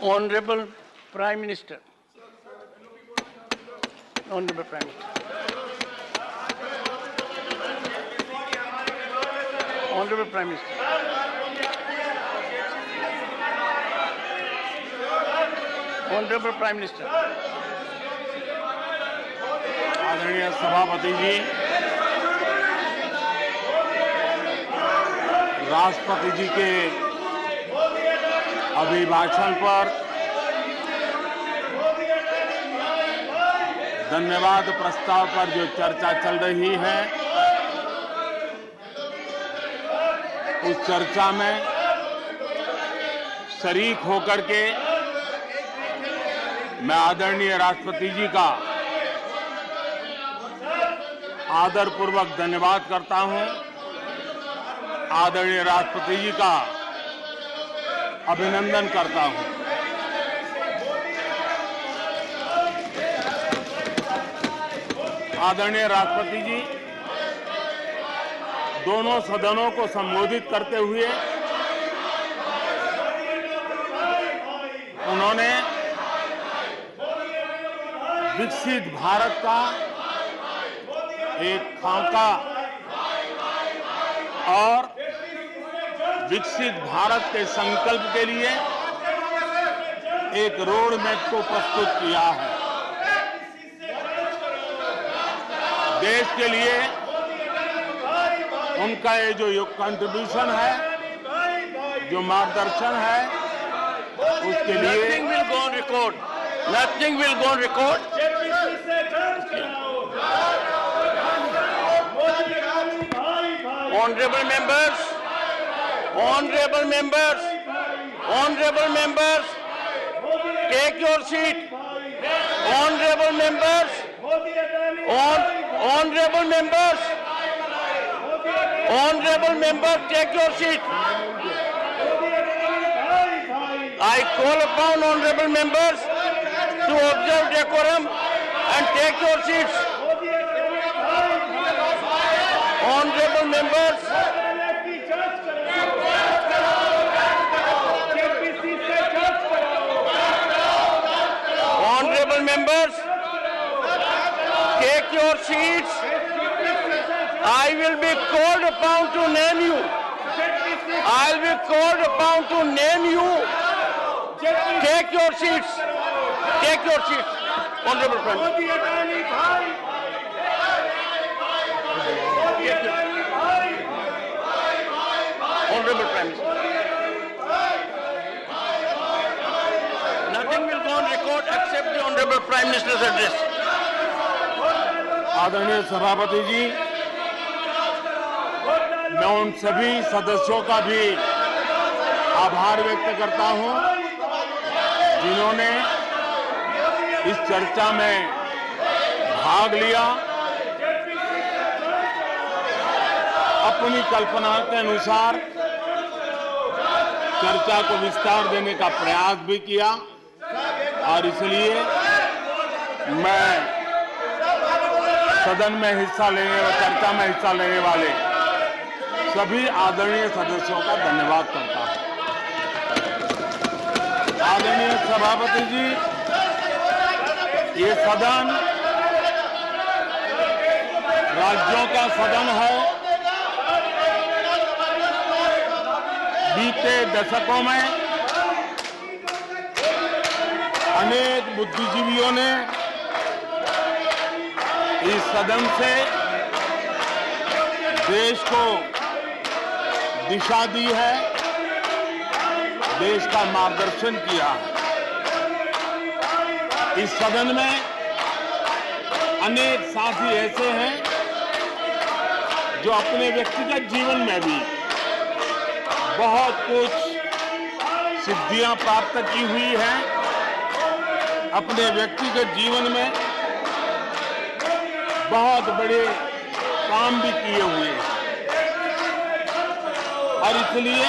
Honorable Prime Minister. Honorable Prime Minister. Honorable Prime Minister. Honorable Prime Minister. आदरणीय सभापति जी, राष्ट्रपति जी के अभिभाषण पर धन्यवाद प्रस्ताव पर जो चर्चा चल रही है, उस चर्चा में शरीक होकर के मैं आदरणीय राष्ट्रपति जी का आदरपूर्वक धन्यवाद करता हूं। आदरणीय राष्ट्रपति जी का अभिनंदन करता हूं। आदरणीय राष्ट्रपति जी दोनों सदनों को संबोधित करते हुए उन्होंने विकसित भारत का एक खाका और विकसित भारत के संकल्प के लिए एक रोड मैप को प्रस्तुत किया है। देश के लिए उनका ये जो कंट्रीब्यूशन है, जो मार्गदर्शन है, उसके लिए Nothing will go on record. Nothing will go on record. Honorable members, honorable members, honorable members, take your seat. Honorable members, honorable members, honorable members, take your seat. I call upon honorable members to observe decorum and take your seats. Honorable members, honorable members, take your seats. I will be called upon to name you. I will be called upon to name you. Take your seats. Take your seats. Honorable Prime Minister. Honorable Prime Minister. Nothing will go on record except the Honorable Prime Minister's address. आदरणीय सभापति जी, मैं उन सभी सदस्यों का भी आभार व्यक्त करता हूं जिन्होंने इस चर्चा में भाग लिया, अपनी कल्पना के अनुसार चर्चा को विस्तार देने का प्रयास भी किया और इसलिए मैं सदन में हिस्सा लेने और चर्चा में हिस्सा लेने वाले सभी आदरणीय सदस्यों का धन्यवाद करता हूं। आदरणीय सभापति जी, ये सदन राज्यों का सदन है। बीते दशकों में अनेक बुद्धिजीवियों ने इस सदन से देश को दिशा दी है, देश का मार्गदर्शन किया है। इस सदन में अनेक साथी ऐसे हैं जो अपने व्यक्तिगत जीवन में भी बहुत कुछ सिद्धियां प्राप्त की हुई हैं, अपने व्यक्तिगत जीवन में बहुत बड़े काम भी किए हुए हैं और इसलिए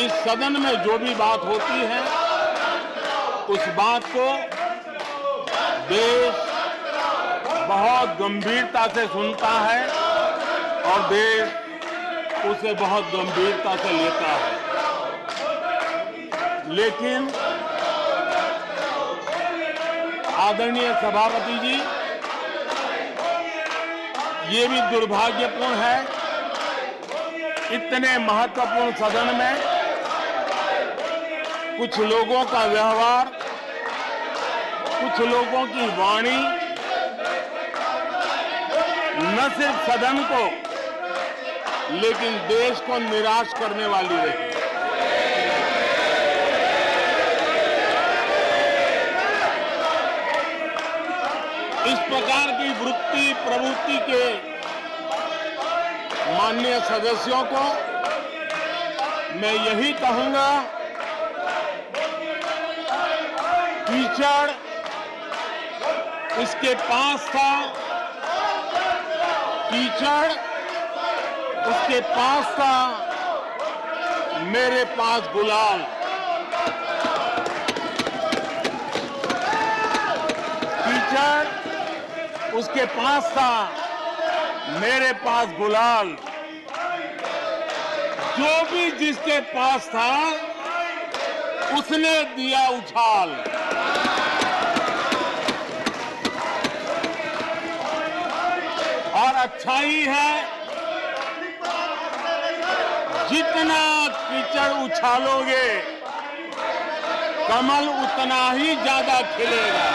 इस सदन में जो भी बात होती है उस बात को देश बहुत गंभीरता से सुनता है और देश उसे बहुत गंभीरता से लेता है। लेकिन आदरणीय सभापति जी, ये भी दुर्भाग्यपूर्ण है, इतने महत्वपूर्ण सदन में कुछ लोगों का व्यवहार, कुछ लोगों की वाणी न सिर्फ सदन को लेकिन देश को निराश करने वाली रही। इस प्रकार की वृत्ति प्रवृत्ति के माननीय सदस्यों को मैं यही कहूंगा, कीचड़ उसके पास था, कीचड़ उसके पास था, मेरे पास गुलाल। कीचड़ उसके पास था, मेरे पास गुलाल। जो भी जिसके पास था उसने दिया उछाल। और अच्छा ही है, जितना कीचड़ उछालोगे कमल उतना ही ज्यादा खिलेगा।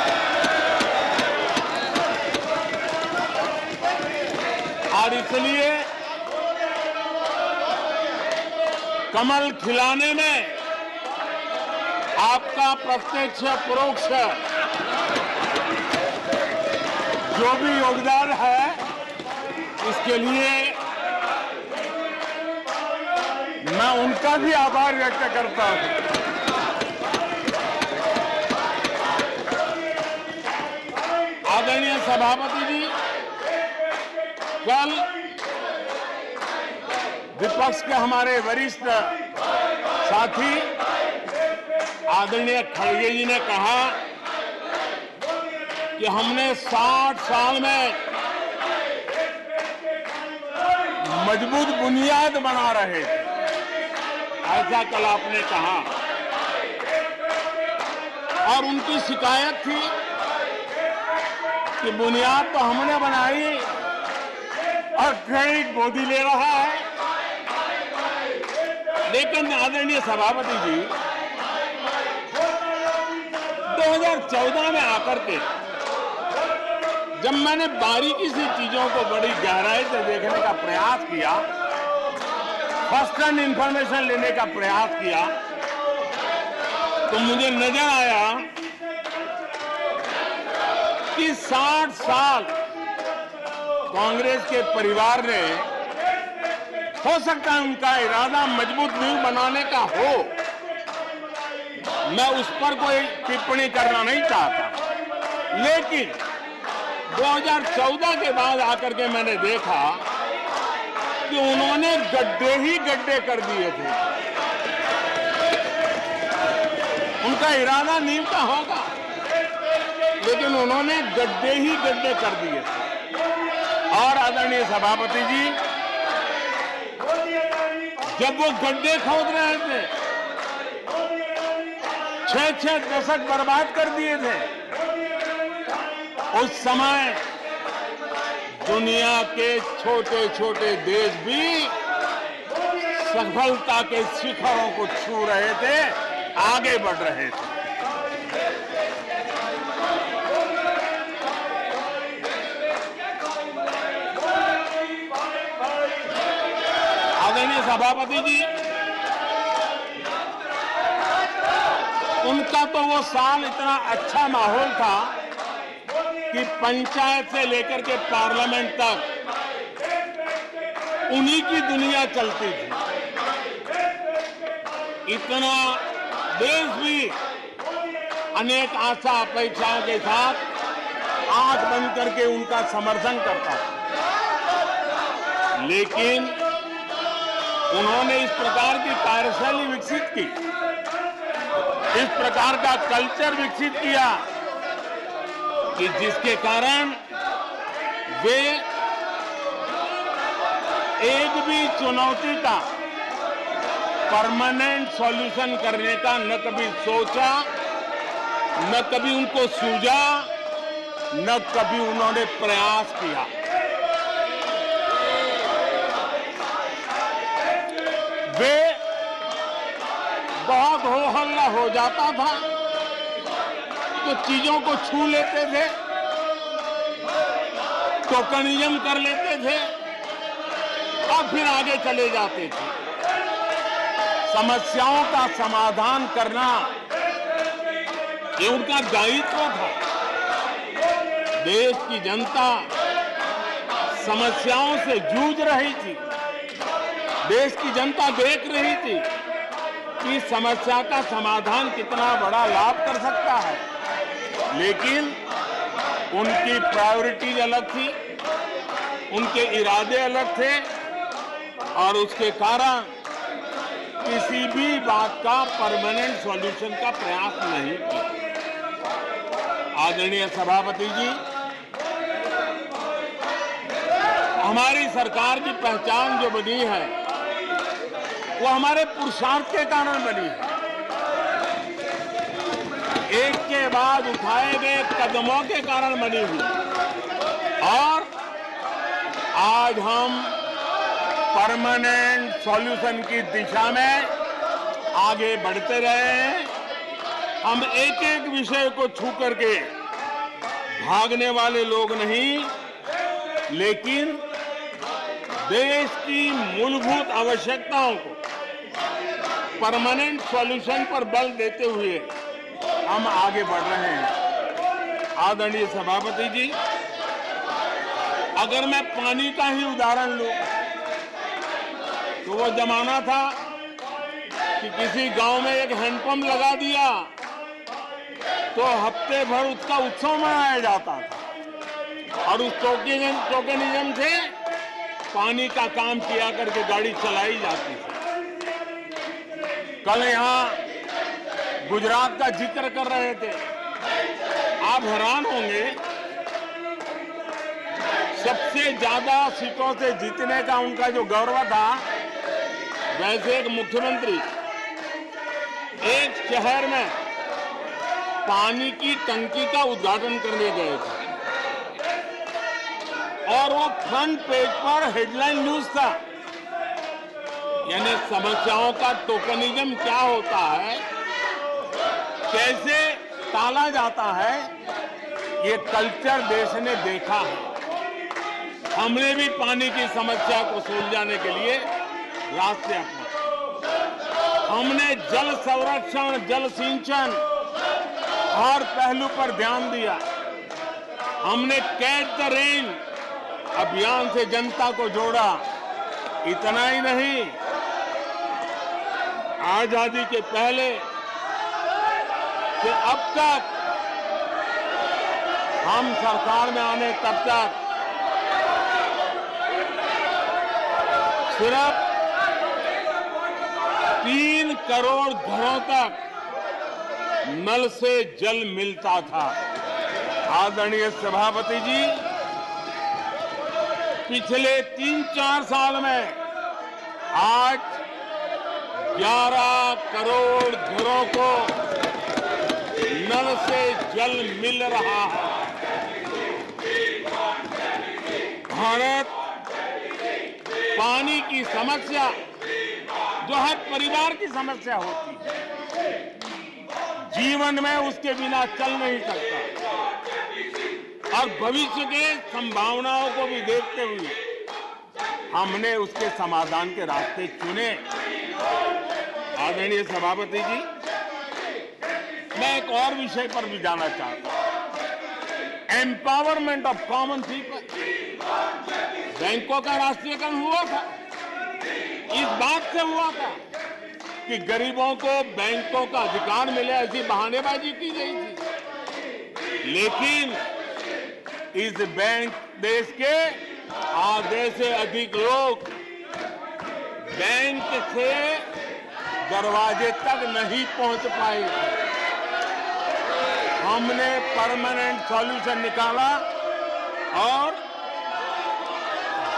और इसलिए कमल खिलाने में आपका प्रत्यक्ष परोक्ष जो भी योगदान है, इसके लिए मैं उनका भी आभार व्यक्त करता हूं। आदरणीय सभापति जी, कल विपक्ष के हमारे वरिष्ठ साथी आदरणीय खड़गे जी ने कहा कि हमने 60 साल में मजबूत बुनियाद बना रहे थे, ऐसा कल आपने कहा। और उनकी शिकायत थी कि बुनियाद तो हमने बनाई और क्रेडिट मोदी ले रहा है। लेकिन आदरणीय सभापति जी, 2014 में आकर के जब मैंने बारीकी से चीजों को बड़ी गहराई से देखने का प्रयास किया, फर्स्ट हैंड इंफॉर्मेशन लेने का प्रयास किया, तो मुझे नजर आया कि 60 साल कांग्रेस के परिवार ने, हो सकता है उनका इरादा मजबूत नींव बनाने का हो, मैं उस पर कोई टिप्पणी करना नहीं चाहता, लेकिन 2014 के बाद आकर के मैंने देखा कि उन्होंने गड्ढे ही गड्ढे कर दिए थे। उनका इरादा नींव का होगा, लेकिन उन्होंने गड्ढे ही गड्ढे कर दिए थे। और आदरणीय सभापति जी, जब वो गड्ढे खोद रहे थे, 6-6 दशक बर्बाद कर दिए थे, उस समय दुनिया के छोटे छोटे देश भी सफलता के शिखरों को छू रहे थे, आगे बढ़ रहे थे। आदरणीय सभापति जी, उनका तो वो साल इतना अच्छा माहौल था कि पंचायत से लेकर के पार्लियामेंट तक उन्हीं की दुनिया चलती थी। इतना देश भी अनेक आशा अपेक्षाओं के साथ आंख बंद करके उनका समर्थन करता था, लेकिन उन्होंने इस प्रकार की कार्यशैली विकसित की, इस प्रकार का कल्चर विकसित किया कि जिसके कारण वे एक भी चुनौती का परमानेंट सॉल्यूशन करने का न कभी सोचा, न कभी उनको सूझा, न कभी उन्होंने प्रयास किया। वे बहुत हो हल्ला हो जाता था तो चीजों को छू लेते थे, टोकनिज्म कर लेते थे और फिर आगे चले जाते थे। समस्याओं का समाधान करना ये उनका दायित्व था। देश की जनता समस्याओं से जूझ रही थी। देश की जनता देख रही थी कि समस्या का समाधान कितना बड़ा लाभ कर सकता है, लेकिन उनकी प्रायोरिटीज अलग थी, उनके इरादे अलग थे और उसके कारण किसी भी बात का परमानेंट सॉल्यूशन का प्रयास नहीं किया। आदरणीय सभापति जी, हमारी सरकार की पहचान जो बनी है वो हमारे पुरुषार्थ के कारण बनी है। एक के बाद उठाए गए कदमों के कारण बनी हुई और आज हम परमानेंट सॉल्यूशन की दिशा में आगे बढ़ते रहे हैं। हम एक एक विषय को छू करके भागने वाले लोग नहीं, लेकिन देश की मूलभूत आवश्यकताओं को परमानेंट सॉल्यूशन पर बल देते हुए हम आगे बढ़ रहे हैं। आदरणीय सभापति जी, अगर मैं पानी का ही उदाहरण लूं तो वो जमाना था कि किसी गांव में एक हैंडपंप लगा दिया तो हफ्ते भर उसका उत्सव मनाया जाता था और उस टोकनिज्म से पानी का काम किया करके गाड़ी चलाई जाती थी। कल यहां गुजरात का जिक्र कर रहे थे, आप हैरान होंगे, सबसे ज्यादा सीटों से जीतने का उनका जो गौरव था, वैसे एक मुख्यमंत्री एक शहर में पानी की टंकी का उद्घाटन करने गए थे और वो फ्रंट पेज पर हेडलाइन न्यूज था। यानी समस्याओं का टोकनिज्म क्या होता है, कैसे टाला जाता है, ये कल्चर देश ने देखा है। हमने भी पानी की समस्या को सुलझाने के लिए रास्ते अपनाए। हमने जल संरक्षण, जल सिंचन हर पहलू पर ध्यान दिया। हमने कैच द रेन अभियान से जनता को जोड़ा। इतना ही नहीं, आजादी के पहले से अब तक हम सरकार में आने तब तक सिर्फ 3 करोड़ घरों तक नल से जल मिलता था। आदरणीय सभापति जी, पिछले 3-4 साल में आज 11 करोड़ घरों को नल से जल मिल रहा है। भारत पानी की समस्या जो हर परिवार की समस्या होती है, जीवन में उसके बिना चल नहीं सकता और भविष्य के संभावनाओं को भी देखते हुए हमने उसके समाधान के रास्ते चुने। आदरणीय सभापति जी, मैं एक और विषय पर भी जाना चाहता हूं। Empowerment of common people. बैंकों का राष्ट्रीयकरण हुआ था, इस बात से हुआ था कि गरीबों को बैंकों का अधिकार मिले, ऐसी बहानेबाजी की गई थी। लेकिन इस बैंक देश के आधे से अधिक लोग बैंक से दरवाजे तक नहीं पहुंच पाए। हमने परमानेंट सॉल्यूशन निकाला और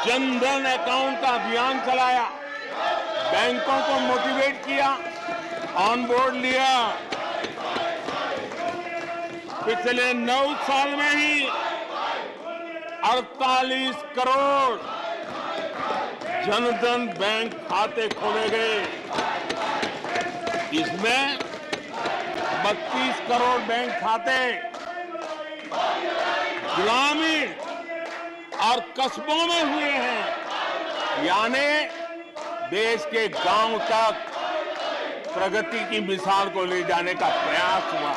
जनधन अकाउंट का अभियान चलाया। बैंकों को मोटिवेट किया, ऑन बोर्ड लिया। पिछले 9 साल में ही 48 करोड़ जनधन बैंक खाते खोले गए। इसमें 32 करोड़ बैंक खाते ग्रामीण और कस्बों में हुए हैं, यानी देश के गांव तक प्रगति की मिसाल को ले जाने का प्रयास हुआ।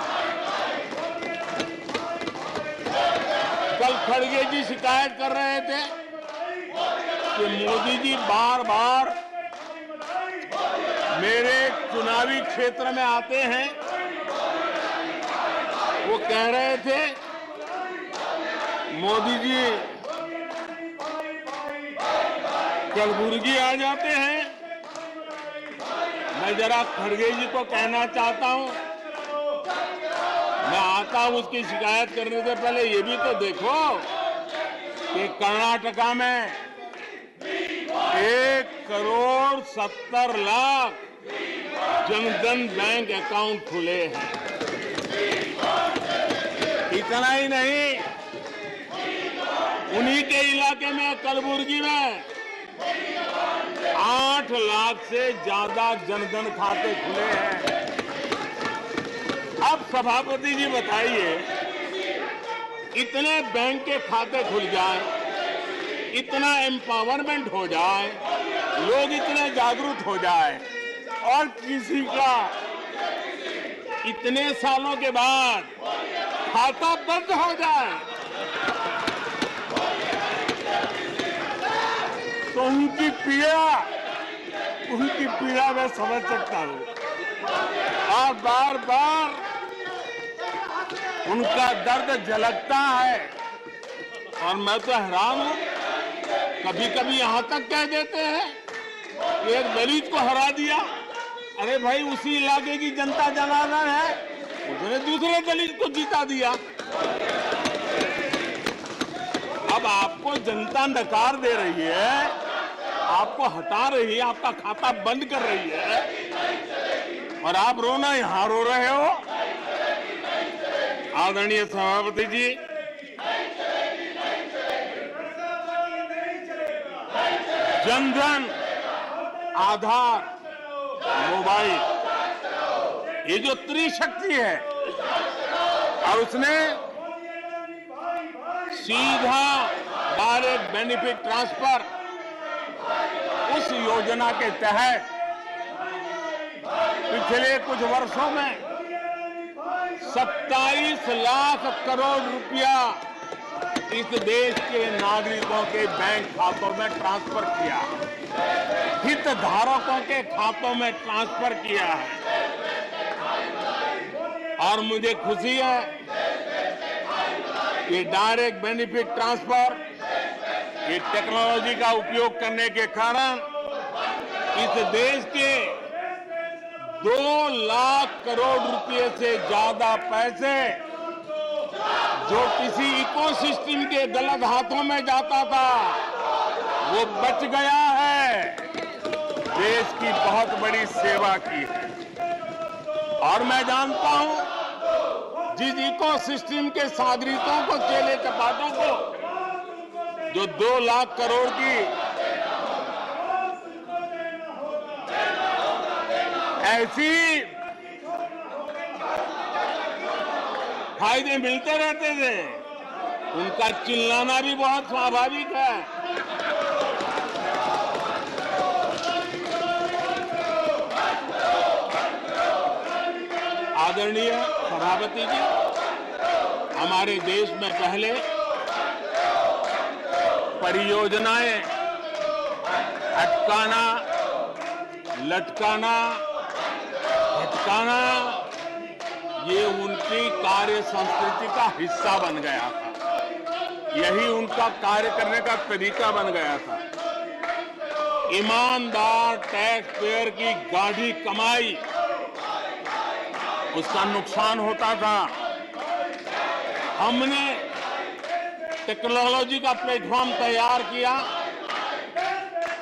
कल खड़गे जी शिकायत कर रहे थे कि मोदी जी बार बार मेरे चुनावी क्षेत्र में आते हैं। वो कह रहे थे मोदी जी कलबुर्गी आ जाते हैं। मैं जरा खड़गे जी को कहना चाहता हूं, मैं आता हूं उसकी शिकायत करने से पहले ये भी तो देखो कि कर्नाटका में 1,70,00,000 जनधन बैंक अकाउंट खुले हैं। इतना ही नहीं, उन्हीं के इलाके में कलबुर्गी में 8 लाख से ज्यादा जनधन खाते खुले हैं। अब सभापति जी बताइए, इतने बैंक के खाते खुल जाए, इतना एम्पावरमेंट हो जाए, लोग इतने जागरूक हो जाए और किसी का इतने सालों के बाद खाता बंद हो जाए तो उनकी पीड़ा मैं समझ सकता हूं और बार बार उनका दर्द झलकता है। और मैं तो हैरान हूं, कभी कभी यहां तक कह देते हैं कि एक दलित को हरा दिया। अरे भाई, उसी इलाके की जनता जनार्दन है, उसने दूसरे दलित को जीता दिया। अब आपको जनता नकार दे रही है, आपको हटा रही है, आपका खाता बंद कर रही है और आप रोना यहां रो रहे हो। आदरणीय सभापति जी, जनधन, आधार, मोबाइल, ये जो त्रिशक्ति है और उसने सीधा डायरेक्ट बेनिफिट ट्रांसफर, उस योजना के तहत पिछले कुछ वर्षों में 27 लाख करोड़ रुपया इस देश के नागरिकों के बैंक खातों में ट्रांसफर किया, हितधारकों के खातों में ट्रांसफर किया है। और मुझे खुशी है कि डायरेक्ट बेनिफिट ट्रांसफर, ये टेक्नोलॉजी का उपयोग करने के कारण इस देश के 2 लाख करोड़ रुपए से ज्यादा पैसे जो किसी इकोसिस्टम के गलत हाथों में जाता था, वो बच गया है। देश की बहुत बड़ी सेवा की है। और मैं जानता हूं, जिस इकोसिस्टम के सागरितों को, चेले चपाटों को जो 2 लाख करोड़ की ऐसी फायदे मिलते रहते थे, उनका चिल्लाना भी बहुत स्वाभाविक है। आदरणीय सभापति जी, हमारे देश में पहले परियोजनाएं अटकाना, लटकाना, भटकाना, ये उनकी कार्य संस्कृति का हिस्सा बन गया था। यही उनका कार्य करने का तरीका बन गया था। ईमानदार टैक्स पेयर की गाढ़ी कमाई, उसका नुकसान होता था। हमने टेक्नोलॉजी का प्लेटफॉर्म तैयार किया,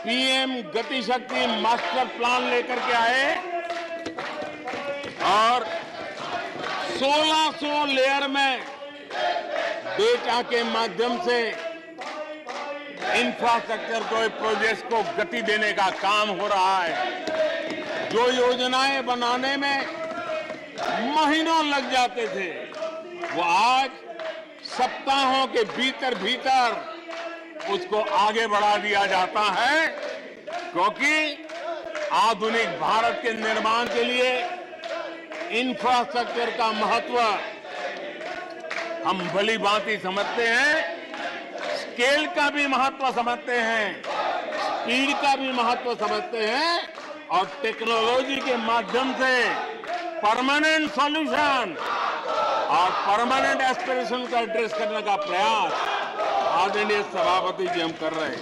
पीएम गति शक्ति मास्टर प्लान लेकर के आए और 1600 लेयर में डेटा के माध्यम से इंफ्रास्ट्रक्चर को प्रोजेक्ट्स को गति देने का काम हो रहा है। जो योजनाएं बनाने में महीनों लग जाते थे वो आज सप्ताहों के भीतर भीतर उसको आगे बढ़ा दिया जाता है, क्योंकि आधुनिक भारत के निर्माण के लिए इंफ्रास्ट्रक्चर का महत्व हम भली भांति समझते हैं, स्केल का भी महत्व समझते हैं, स्पीड का भी महत्व समझते हैं और टेक्नोलॉजी के माध्यम से परमानेंट सॉल्यूशन और परमानेंट एस्पिरेशन का एड्रेस करने का प्रयास आदरणीय सभापति जी हम कर रहे हैं।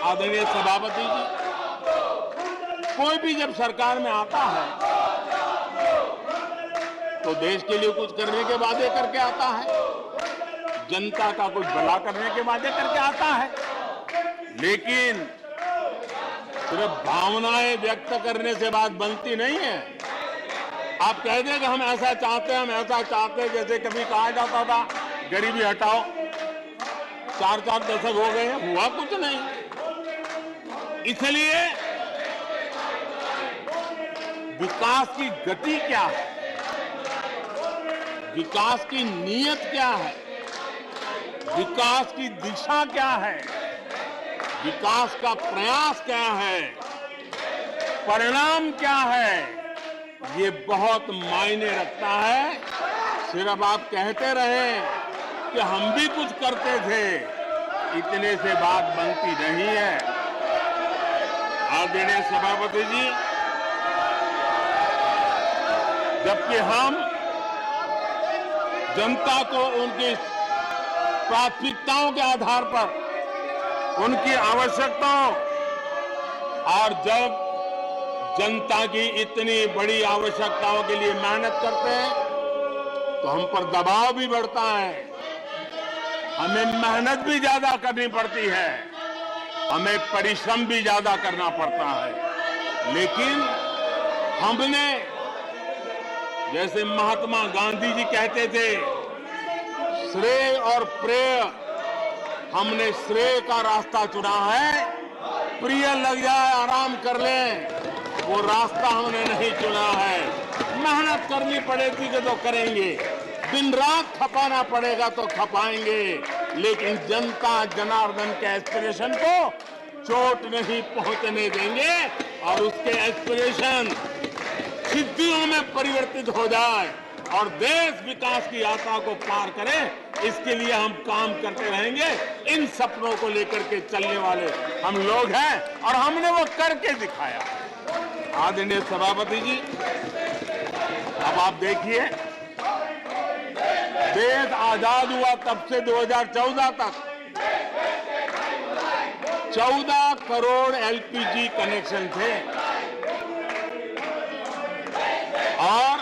आदरणीय सभापति जी, कोई भी जब सरकार में आता है तो देश के लिए कुछ करने के वादे करके आता है, जनता का कुछ भला करने के वादे करके आता है, लेकिन सिर्फ भावनाएं व्यक्त करने से बात बनती नहीं है। आप कह दें कि हम ऐसा चाहते हैं, हम ऐसा चाहते हैं, जैसे कभी कहा जाता था गरीबी हटाओ, 4-4 दशक हो गए हैं, हुआ कुछ नहीं। इसलिए विकास की गति क्या है, विकास की नीयत क्या है, विकास की दिशा क्या है, विकास का प्रयास क्या है, परिणाम क्या है, ये बहुत मायने रखता है। सिर्फ आप कहते रहे कि हम भी कुछ करते थे, इतने से बात बनती नहीं है। आदरणीय सभापति जी, जबकि हम जनता को उनकी प्राथमिकताओं के आधार पर उनकी आवश्यकताओं और जब जनता की इतनी बड़ी आवश्यकताओं के लिए मेहनत करते हैं तो हम पर दबाव भी बढ़ता है, हमें मेहनत भी ज्यादा करनी पड़ती है, हमें परिश्रम भी ज्यादा करना पड़ता है। लेकिन हमने, जैसे महात्मा गांधी जी कहते थे, श्रेय और प्रेय, हमने श्रेय का रास्ता चुना है, प्रिय लग जाए आराम कर लें, वो रास्ता हमने नहीं चुना है। मेहनत करनी पड़ेगी तो करेंगे, दिन रात खपाना पड़ेगा तो खपाएंगे, लेकिन जनता जनार्दन के एस्पिरेशन को चोट नहीं पहुंचने देंगे और उसके एस्पिरेशन सिद्धियों में परिवर्तित हो जाए और देश विकास की यात्रा को पार करे, इसके लिए हम काम करते रहेंगे। इन सपनों को लेकर के चलने वाले हम लोग हैं और हमने वो करके दिखाया। आदरणीय सभापति जी, अब आप देखिए, देश आजाद हुआ तब से 2014 तक 14 करोड़ एलपीजी कनेक्शन थे और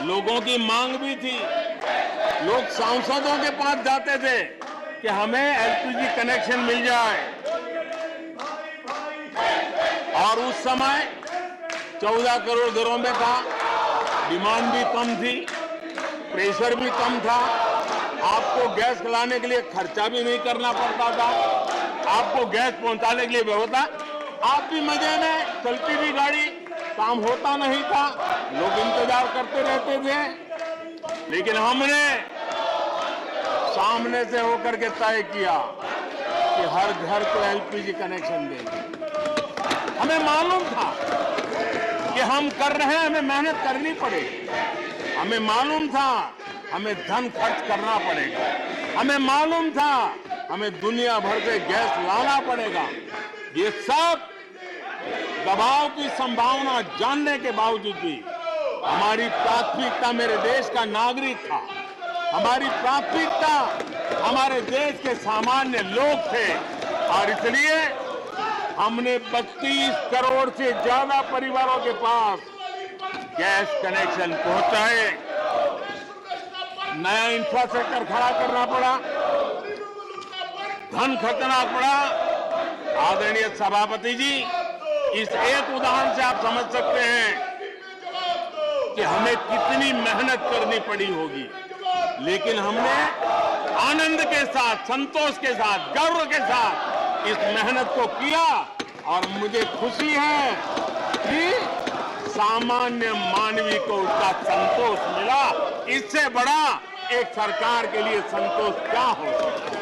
लोगों की मांग भी थी। लोग सांसदों के पास जाते थे कि हमें एलपीजी कनेक्शन मिल जाए, और उस समय 14 करोड़ घरों में था, डिमांड भी कम थी, प्रेशर भी कम था, आपको गैस लाने के लिए खर्चा भी नहीं करना पड़ता था, आपको गैस पहुंचाने के लिए व्यवस्था, आप भी मजे में, चलती भी गाड़ी, काम होता नहीं था, लोग इंतजार करते रहते थे। लेकिन हमने सामने से होकर के तय किया कि हर घर को एलपीजी कनेक्शन देंगे। हमें मालूम था कि हम कर रहे हैं, हमें मेहनत करनी पड़ेगी, हमें मालूम था हमें धन खर्च करना पड़ेगा, हमें मालूम था हमें दुनिया भर से गैस लाना पड़ेगा। ये सब दबाव की संभावना जानने के बावजूद भी हमारी प्राथमिकता मेरे देश का नागरिक था, हमारी प्राथमिकता हमारे देश के सामान्य लोग थे, और इसलिए हमने 32 करोड़ से ज्यादा परिवारों के पास गैस कनेक्शन पहुंचाए। नया इंफ्रास्ट्रक्चर खड़ा करना पड़ा, धन खर्चना पड़ा। आदरणीय सभापति जी, इस एक उदाहरण से आप समझ सकते हैं कि हमें कितनी मेहनत करनी पड़ी होगी, लेकिन हमने आनंद के साथ, संतोष के साथ, गर्व के साथ इस मेहनत को किया और मुझे खुशी है कि सामान्य मानवी को उसका संतोष मिला। इससे बड़ा एक सरकार के लिए संतोष क्या हो सकता है।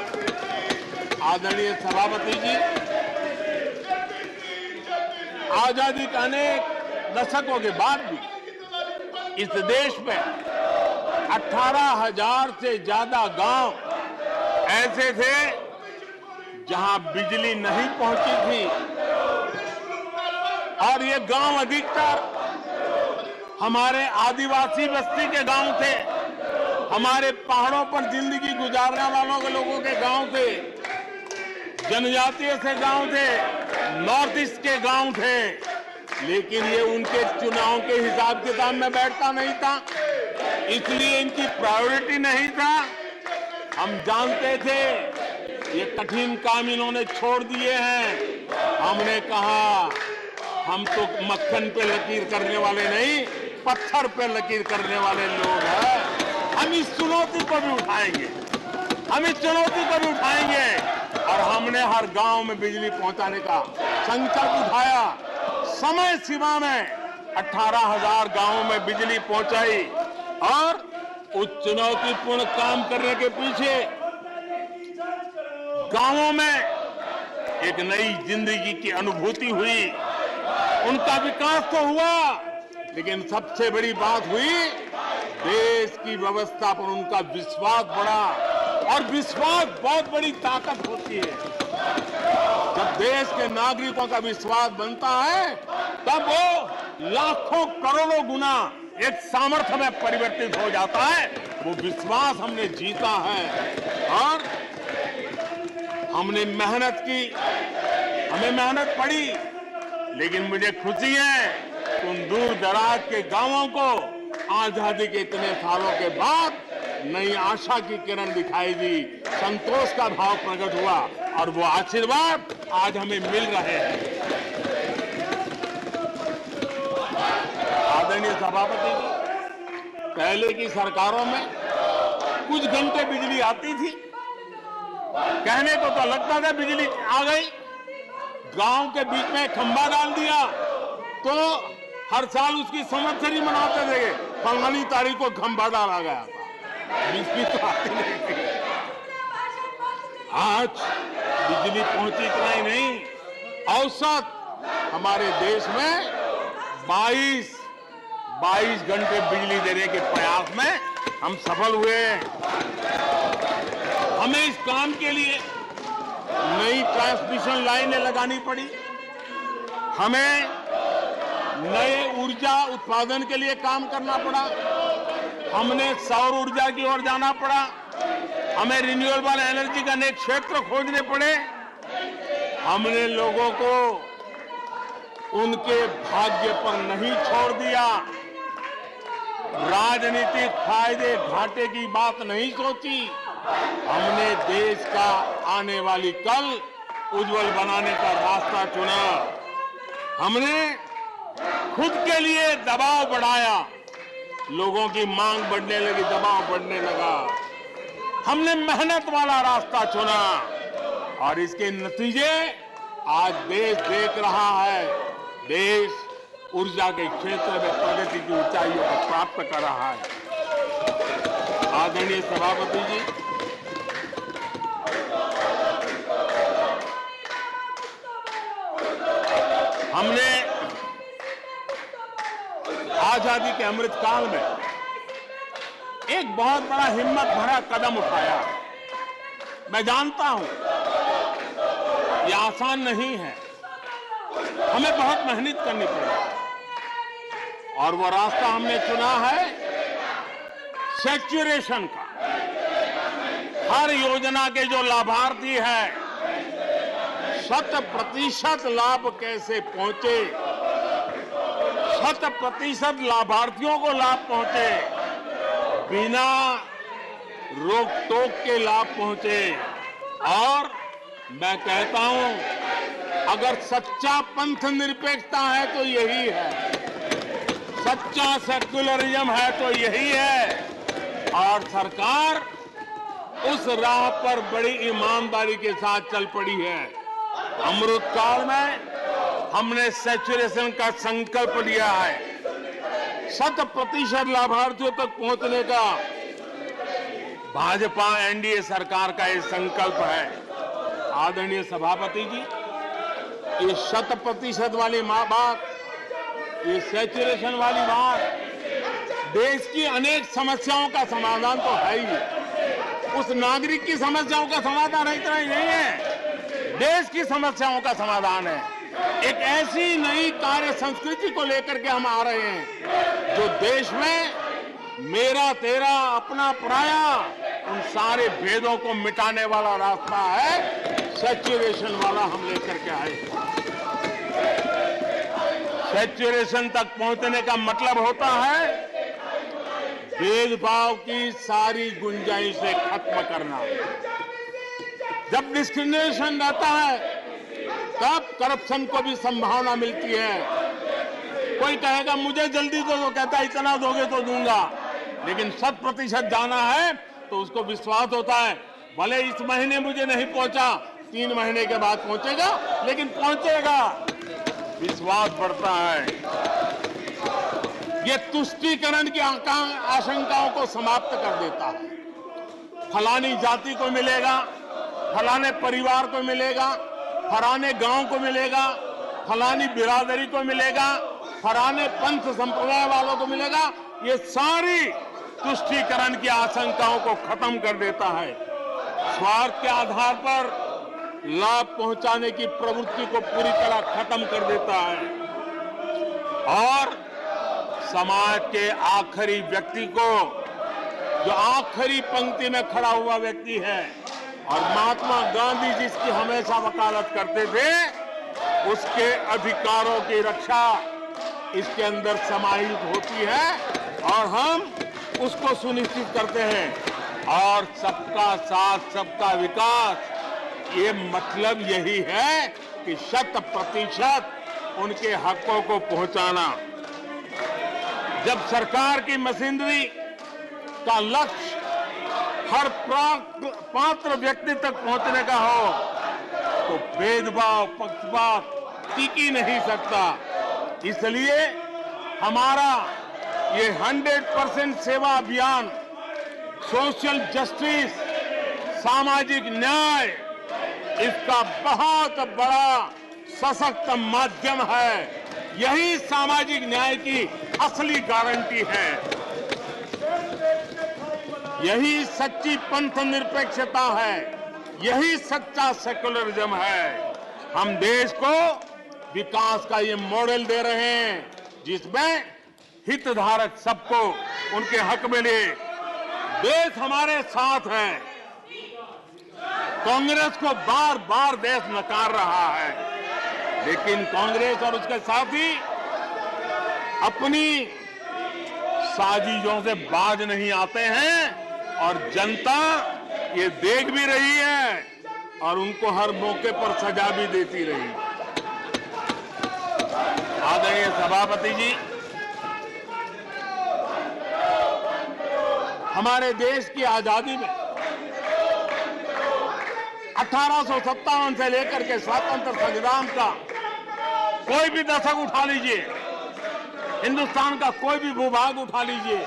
आदरणीय सभापति जी, आजादी के अनेक दशकों के बाद भी इस देश में 18,000 से ज्यादा गांव ऐसे थे जहां बिजली नहीं पहुंची थी, और ये गांव अधिकतर हमारे आदिवासी बस्ती के गांव थे, हमारे पहाड़ों पर जिंदगी गुजारने वालों के लोगों के गांव थे, जनजातीय से गांव थे, नॉर्थ ईस्ट के गांव थे। लेकिन ये उनके चुनाव के हिसाब किताब में बैठता नहीं था, इसलिए इनकी प्रायोरिटी नहीं था। हम जानते थे ये कठिन काम इन्होंने छोड़ दिए हैं। हमने कहा हम तो मक्खन पे लकीर करने वाले नहीं, पत्थर पे लकीर करने वाले लोग हैं। हम इस चुनौती को भी उठाएंगे, हम इस चुनौती को भी उठाएंगे। और हमने हर गांव में बिजली पहुंचाने का संकल्प उठाया। समय सीमा में 18,000 गांवों में बिजली पहुंचाई, और उस चुनौतीपूर्ण काम करने के पीछे गांवों में एक नई जिंदगी की अनुभूति हुई, उनका विकास तो हुआ, लेकिन सबसे बड़ी बात हुई देश की व्यवस्था पर उनका विश्वास बढ़ा। और विश्वास बहुत बड़ी ताकत होती है। जब देश के नागरिकों का विश्वास बनता है, तब वो लाखों करोड़ों गुना एक सामर्थ्य में परिवर्तित हो जाता है। वो विश्वास हमने जीता है और हमने मेहनत की, हमें मेहनत पड़ी, लेकिन मुझे खुशी है उन दूर दराज के गांवों को आजादी के इतने सालों के बाद नई आशा की किरण दिखाई दी, संतोष का भाव प्रकट हुआ, और वो आशीर्वाद आज हमें मिल रहे हैं। आदरणीय सभापति जी, पहले की सरकारों में कुछ घंटे बिजली आती थी, कहने को तो लगता था बिजली आ गई, गांव के बीच में खंभा डाल दिया तो हर साल उसकी संवत्सरी मनाते थे, फलानी तारीख को खंभा डाला गया था, बिजली तो आती नहीं थी। आज बिजली पहुंची इतना ही नहीं, औसत हमारे देश में 22 घंटे बिजली देने के प्रयास में हम सफल हुए। हमें इस काम के लिए नई ट्रांसमिशन लाइनें लगानी पड़ी, हमें नए ऊर्जा उत्पादन के लिए काम करना पड़ा, हमने सौर ऊर्जा की ओर जाना पड़ा, हमें रिन्यूएबल एनर्जी का नए क्षेत्र खोजने पड़े। हमने लोगों को उनके भाग्य पर नहीं छोड़ दिया, राजनीतिक फायदे घाटे की बात नहीं सोची, हमने देश का आने वाली कल उज्जवल बनाने का रास्ता चुना। हमने खुद के लिए दबाव बढ़ाया, लोगों की मांग बढ़ने लगी, दबाव बढ़ने लगा, हमने मेहनत वाला रास्ता चुना, और इसके नतीजे आज देश देख रहा है। देश ऊर्जा के क्षेत्र में प्रगति की ऊंचाइयों को प्राप्त कर रहा है। आदरणीय सभापति जी, हमने आजादी के अमृत काल में एक बहुत बड़ा हिम्मत भरा कदम उठाया। मैं जानता हूं यह आसान नहीं है, हमें बहुत मेहनत करनी पड़ेगी, और वो रास्ता हमने चुना है सैचुरेशन का। हर योजना के जो लाभार्थी हैं 100% लाभ कैसे पहुंचे, 100% लाभार्थियों को लाभ पहुंचे, बिना रोक टोक के लाभ पहुंचे, और मैं कहता हूं, अगर सच्चा पंथ निरपेक्षता है तो यही है, सच्चा सेक्युलरिज्म है तो यही है। और सरकार उस राह पर बड़ी ईमानदारी के साथ चल पड़ी है। अमृत काल में हमने सैचुरेशन का संकल्प लिया है। 100% लाभार्थियों तक पहुंचने का भाजपा एनडीए सरकार का ये संकल्प है। आदरणीय सभापति जी, ये 100% वाली बात, ये सैचुरेशन वाली बात, देश की अनेक समस्याओं का समाधान तो है ही। उस नागरिक की समस्याओं का समाधान इतना ही नहीं है, देश की समस्याओं का समाधान है। एक ऐसी नई कार्य संस्कृति को लेकर के हम आ रहे हैं जो देश में मेरा तेरा अपना पराया उन सारे भेदों को मिटाने वाला रास्ता है। सैचुरेशन वाला हम लेकर के आए। सैचुरेशन तक पहुंचने का मतलब होता है भेदभाव की सारी गुंजाइशें खत्म करना। जब डिस्क्रिमिनेशन रहता है तब करप्शन को भी संभावना मिलती है। कोई कहेगा मुझे जल्दी दो, तो कहता है इतना दोगे तो दूंगा, लेकिन 100% जाना है तो उसको विश्वास होता है, भले इस महीने मुझे नहीं पहुंचा, 3 महीने के बाद पहुंचेगा, लेकिन पहुंचेगा, विश्वास बढ़ता है। ये तुष्टीकरण की आशंकाओं को समाप्त कर देता है। फलानी जाति को मिलेगा, फलाने परिवार को मिलेगा, फलाने गांव को मिलेगा, फलानी बिरादरी को मिलेगा, फलाने पंथ संप्रदाय वालों को मिलेगा, ये सारी तुष्टीकरण की आशंकाओं को खत्म कर देता है। स्वार्थ के आधार पर लाभ पहुंचाने की प्रवृत्ति को पूरी तरह खत्म कर देता है और समाज के आखिरी व्यक्ति को, जो आखिरी पंक्ति में खड़ा हुआ व्यक्ति है, और महात्मा गांधी जिसकी हमेशा वकालत करते थे, उसके अधिकारों की रक्षा इसके अंदर समाहित होती है और हम उसको सुनिश्चित करते हैं। और सबका साथ सबका विकास, ये मतलब यही है कि 100% उनके हकों को पहुंचाना। जब सरकार की मशीनरी का लक्ष्य हर पात्र व्यक्ति तक पहुंचने का हो तो भेदभाव पक्षपात टिक ही नहीं सकता। इसलिए हमारा ये 100% सेवा अभियान, सोशल जस्टिस, सामाजिक न्याय, इसका बहुत बड़ा सशक्त माध्यम है। यही सामाजिक न्याय की असली गारंटी है। यही सच्ची पंथ निरपेक्षता है, यही सच्चा सेक्युलरिज्म है। हम देश को विकास का ये मॉडल दे रहे हैं जिसमें हितधारक सबको उनके हक मिले। देश हमारे साथ है। कांग्रेस को बार बार देश नकार रहा है, लेकिन कांग्रेस और उसके साथी अपनी साजिशों से बाज नहीं आते हैं और जनता ये देख भी रही है और उनको हर मौके पर सजा भी देती रही। आदरणीय सभापति जी, हमारे देश की आजादी में 1857 से लेकर के स्वतंत्र संग्राम का कोई भी दशक उठा लीजिए, हिंदुस्तान का कोई भी भूभाग उठा लीजिए,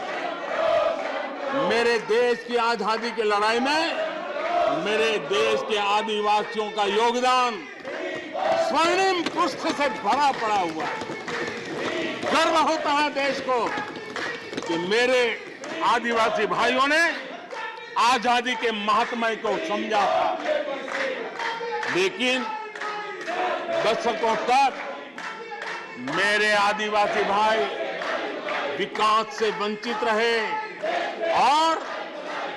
मेरे देश की आजादी की लड़ाई में मेरे देश के आदिवासियों का योगदान स्वर्णिम पृष्ठ से भरा पड़ा हुआ है। गर्व होता है देश को कि मेरे आदिवासी भाइयों ने आजादी के महात्म्य को समझा था, लेकिन दशकों तक मेरे आदिवासी भाई विकास से वंचित रहे और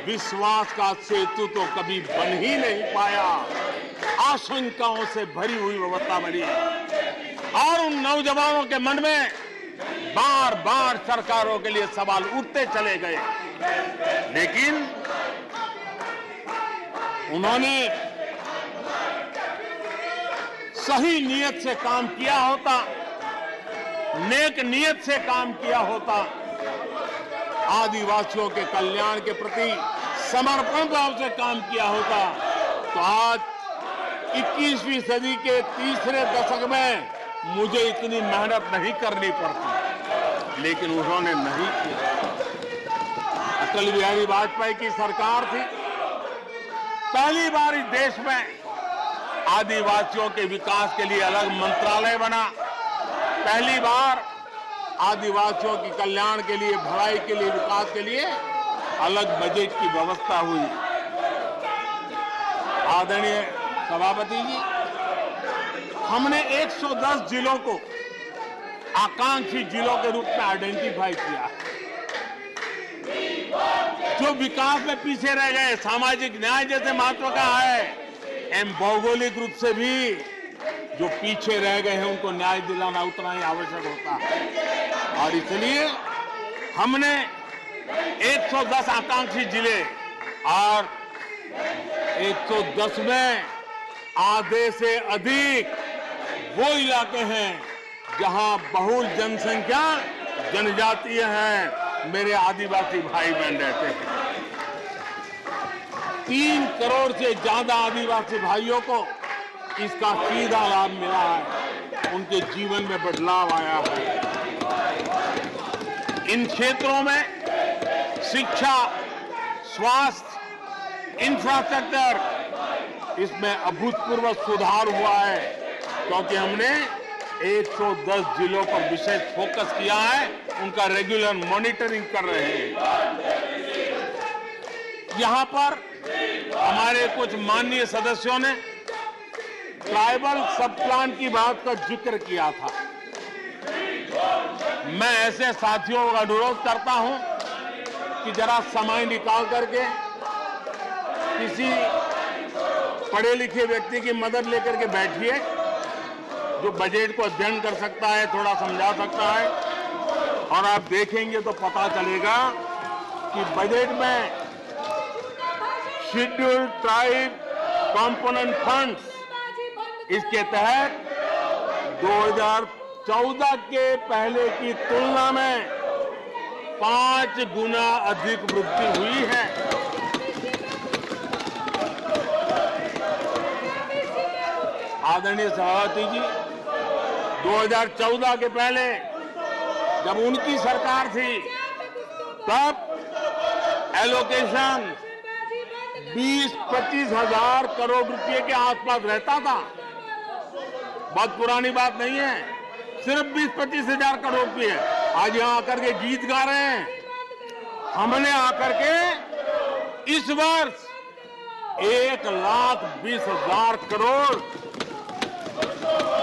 विश्वास का सेतु तो कभी बन ही नहीं पाया। आशंकाओं से भरी हुई व्यवस्था बनी और उन नौजवानों के मन में बार बार सरकारों के लिए सवाल उठते चले गए, लेकिन उन्होंने सही नीयत से काम किया होता, नेक नीयत से काम किया होता, आदिवासियों के कल्याण के प्रति समर्पण भाव से काम किया होता, तो आज 21वीं सदी के तीसरे दशक में मुझे इतनी मेहनत नहीं करनी पड़ती। लेकिन उन्होंने नहीं किया। अटल बिहारी वाजपेयी की सरकार थी, पहली बार इस देश में आदिवासियों के विकास के लिए अलग मंत्रालय बना, पहली बार आदिवासियों की कल्याण के लिए, भलाई के लिए, विकास के लिए अलग बजट की व्यवस्था हुई। आदरणीय सभापति जी, हमने 110 जिलों को आकांक्षी जिलों के रूप में आइडेंटिफाई किया। जो विकास में पीछे रह गए, सामाजिक न्याय जैसे महत्व का है, एवं भौगोलिक रूप से भी जो पीछे रह गए हैं उनको न्याय दिलाना उतना ही आवश्यक होता है। और इसलिए हमने 110 आकांक्षी जिले और 110 में आधे से अधिक वो इलाके हैं जहां बहुल जनसंख्या जनजातीय है, मेरे आदिवासी भाई बहन रहते हैं। 3 करोड़ से ज्यादा आदिवासी भाइयों को इसका सीधा लाभ मिला है, उनके जीवन में बदलाव आया है। इन क्षेत्रों में शिक्षा, स्वास्थ्य, इंफ्रास्ट्रक्चर, इसमें अभूतपूर्व सुधार हुआ है, क्योंकि हमने 110 जिलों पर विशेष फोकस किया है, उनका रेगुलर मॉनिटरिंग कर रहे हैं। यहां पर हमारे कुछ माननीय सदस्यों ने ट्राइबल सब प्लान की बात का जिक्र किया था। मैं ऐसे साथियों का अनुरोध करता हूं कि जरा समय निकाल करके किसी पढ़े लिखे व्यक्ति की मदद लेकर के बैठिए, जो बजट को अध्ययन कर सकता है, थोड़ा समझा सकता है, और आप देखेंगे तो पता चलेगा कि बजट में शेड्यूल्ड ट्राइब कंपोनेंट फंड्स, इसके तहत 2014 के पहले की तुलना में 5 गुना अधिक वृद्धि हुई है। आदरणीय सभापति जी, 2014 के पहले जब उनकी सरकार थी, तब एलोकेशन 20-25 हजार करोड़ रुपए के आसपास रहता था। बहुत पुरानी बात नहीं है, सिर्फ 20-25 हजार करोड़ रुपए। आज यहां आकर के गीत गा रहे हैं। हमने आकर के इस वर्ष 1,20,000 करोड़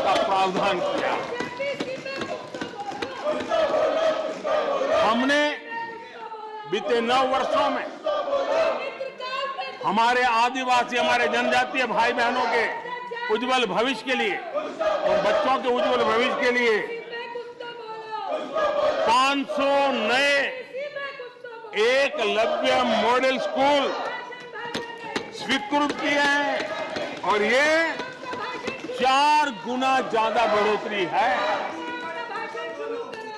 का प्रावधान किया। हमने बीते 9 वर्षों में हमारे आदिवासी, हमारे जनजातीय भाई बहनों के उज्जवल भविष्य के लिए और बच्चों के उज्जवल भविष्य के लिए 500 नए एकलव्य मॉडल स्कूल स्वीकृत किए हैं, और ये 4 गुना ज्यादा बढ़ोतरी है।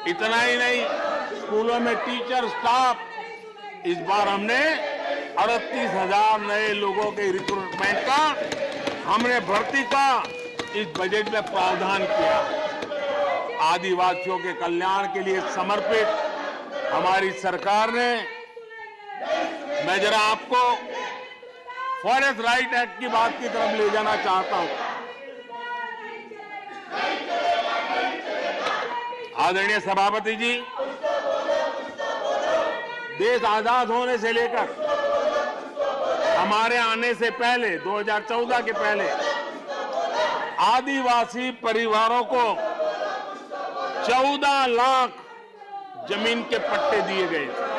इतना ही नहीं, स्कूलों में टीचर, स्टाफ, इस बार हमने 38,000 नए लोगों के रिक्रूटमेंट का, हमने भर्ती का इस बजट में प्रावधान किया। आदिवासियों के कल्याण के लिए समर्पित हमारी सरकार ने, मैं जरा आपको फॉरेस्ट राइट एक्ट की बात की तरफ ले जाना चाहता हूं। आदरणीय सभापति जी, देश आजाद होने से लेकर हमारे आने से पहले, 2014 के पहले, आदिवासी परिवारों को 14 लाख जमीन के पट्टे दिए गए थे।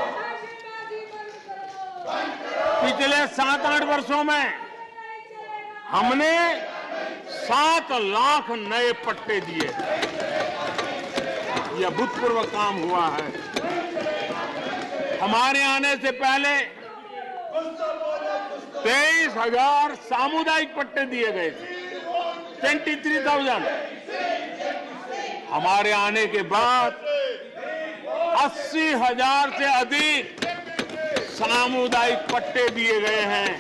पिछले 7-8 वर्षों में हमने 7 लाख नए पट्टे दिए। यह अभूतपूर्व काम हुआ है। हमारे आने से पहले 23,000 सामुदायिक पट्टे दिए गए थे। 23,000। हमारे आने के बाद 80,000 से अधिक सामुदायिक पट्टे दिए गए हैं।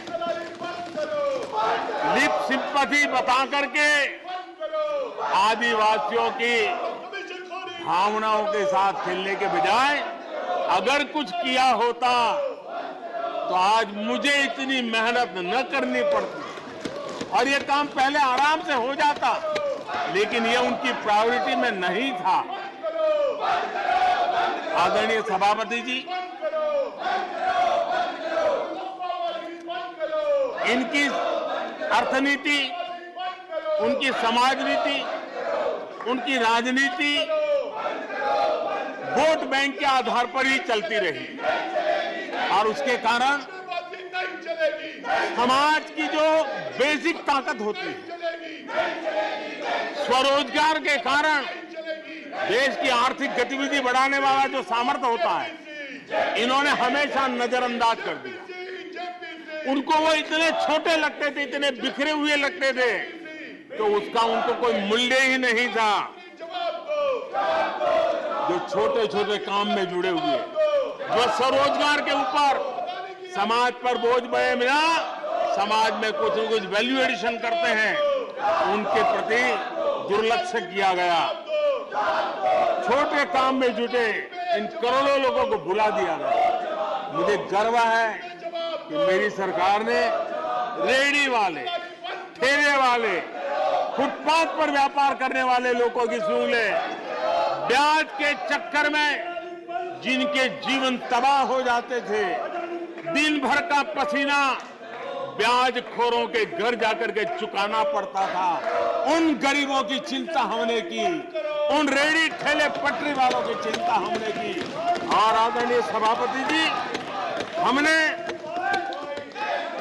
लिप सिंपैथी बता करके आदिवासियों की भावनाओं के साथ खेलने के बजाय अगर कुछ किया होता तो आज मुझे इतनी मेहनत न करनी पड़ती और ये काम पहले आराम से हो जाता, लेकिन ये उनकी प्रायोरिटी में नहीं था। आदरणीय सभापति जी, इनकी अर्थनीति, उनकी समाज नीति, उनकी राजनीति वोट बैंक के आधार पर ही चलती रही और उसके कारण समाज की जो बेसिक ताकत होती है, स्वरोजगार के कारण देश की आर्थिक गतिविधि बढ़ाने वाला जो सामर्थ्य होता है, इन्होंने हमेशा नजरअंदाज कर दिया। उनको वो इतने छोटे लगते थे, इतने बिखरे हुए लगते थे, तो उसका उनको कोई मूल्य ही नहीं था। जो छोटे छोटे काम में जुड़े हुए, जो स्वरोजगार के ऊपर समाज पर बोझ बने बिना समाज में कुछ न कुछ वैल्यू एडिशन करते हैं, उनके प्रति दुर्लक्ष्य किया गया। छोटे काम में जुटे इन करोड़ों लोगों को भुला दिया गया। मुझे गर्व है कि मेरी सरकार ने रेहड़ी वाले, ठेले वाले, फुटपाथ पर व्यापार करने वाले लोगों की सुन ले, ब्याज के चक्कर में जिनके जीवन तबाह हो जाते थे, दिन भर का पसीना ब्याज खोरों के घर जाकर के चुकाना पड़ता था, उन गरीबों की चिंता हमने की, उन रेहड़ी ठेले पटरी वालों की चिंता हमने की। और आदरणीय सभापति जी, हमने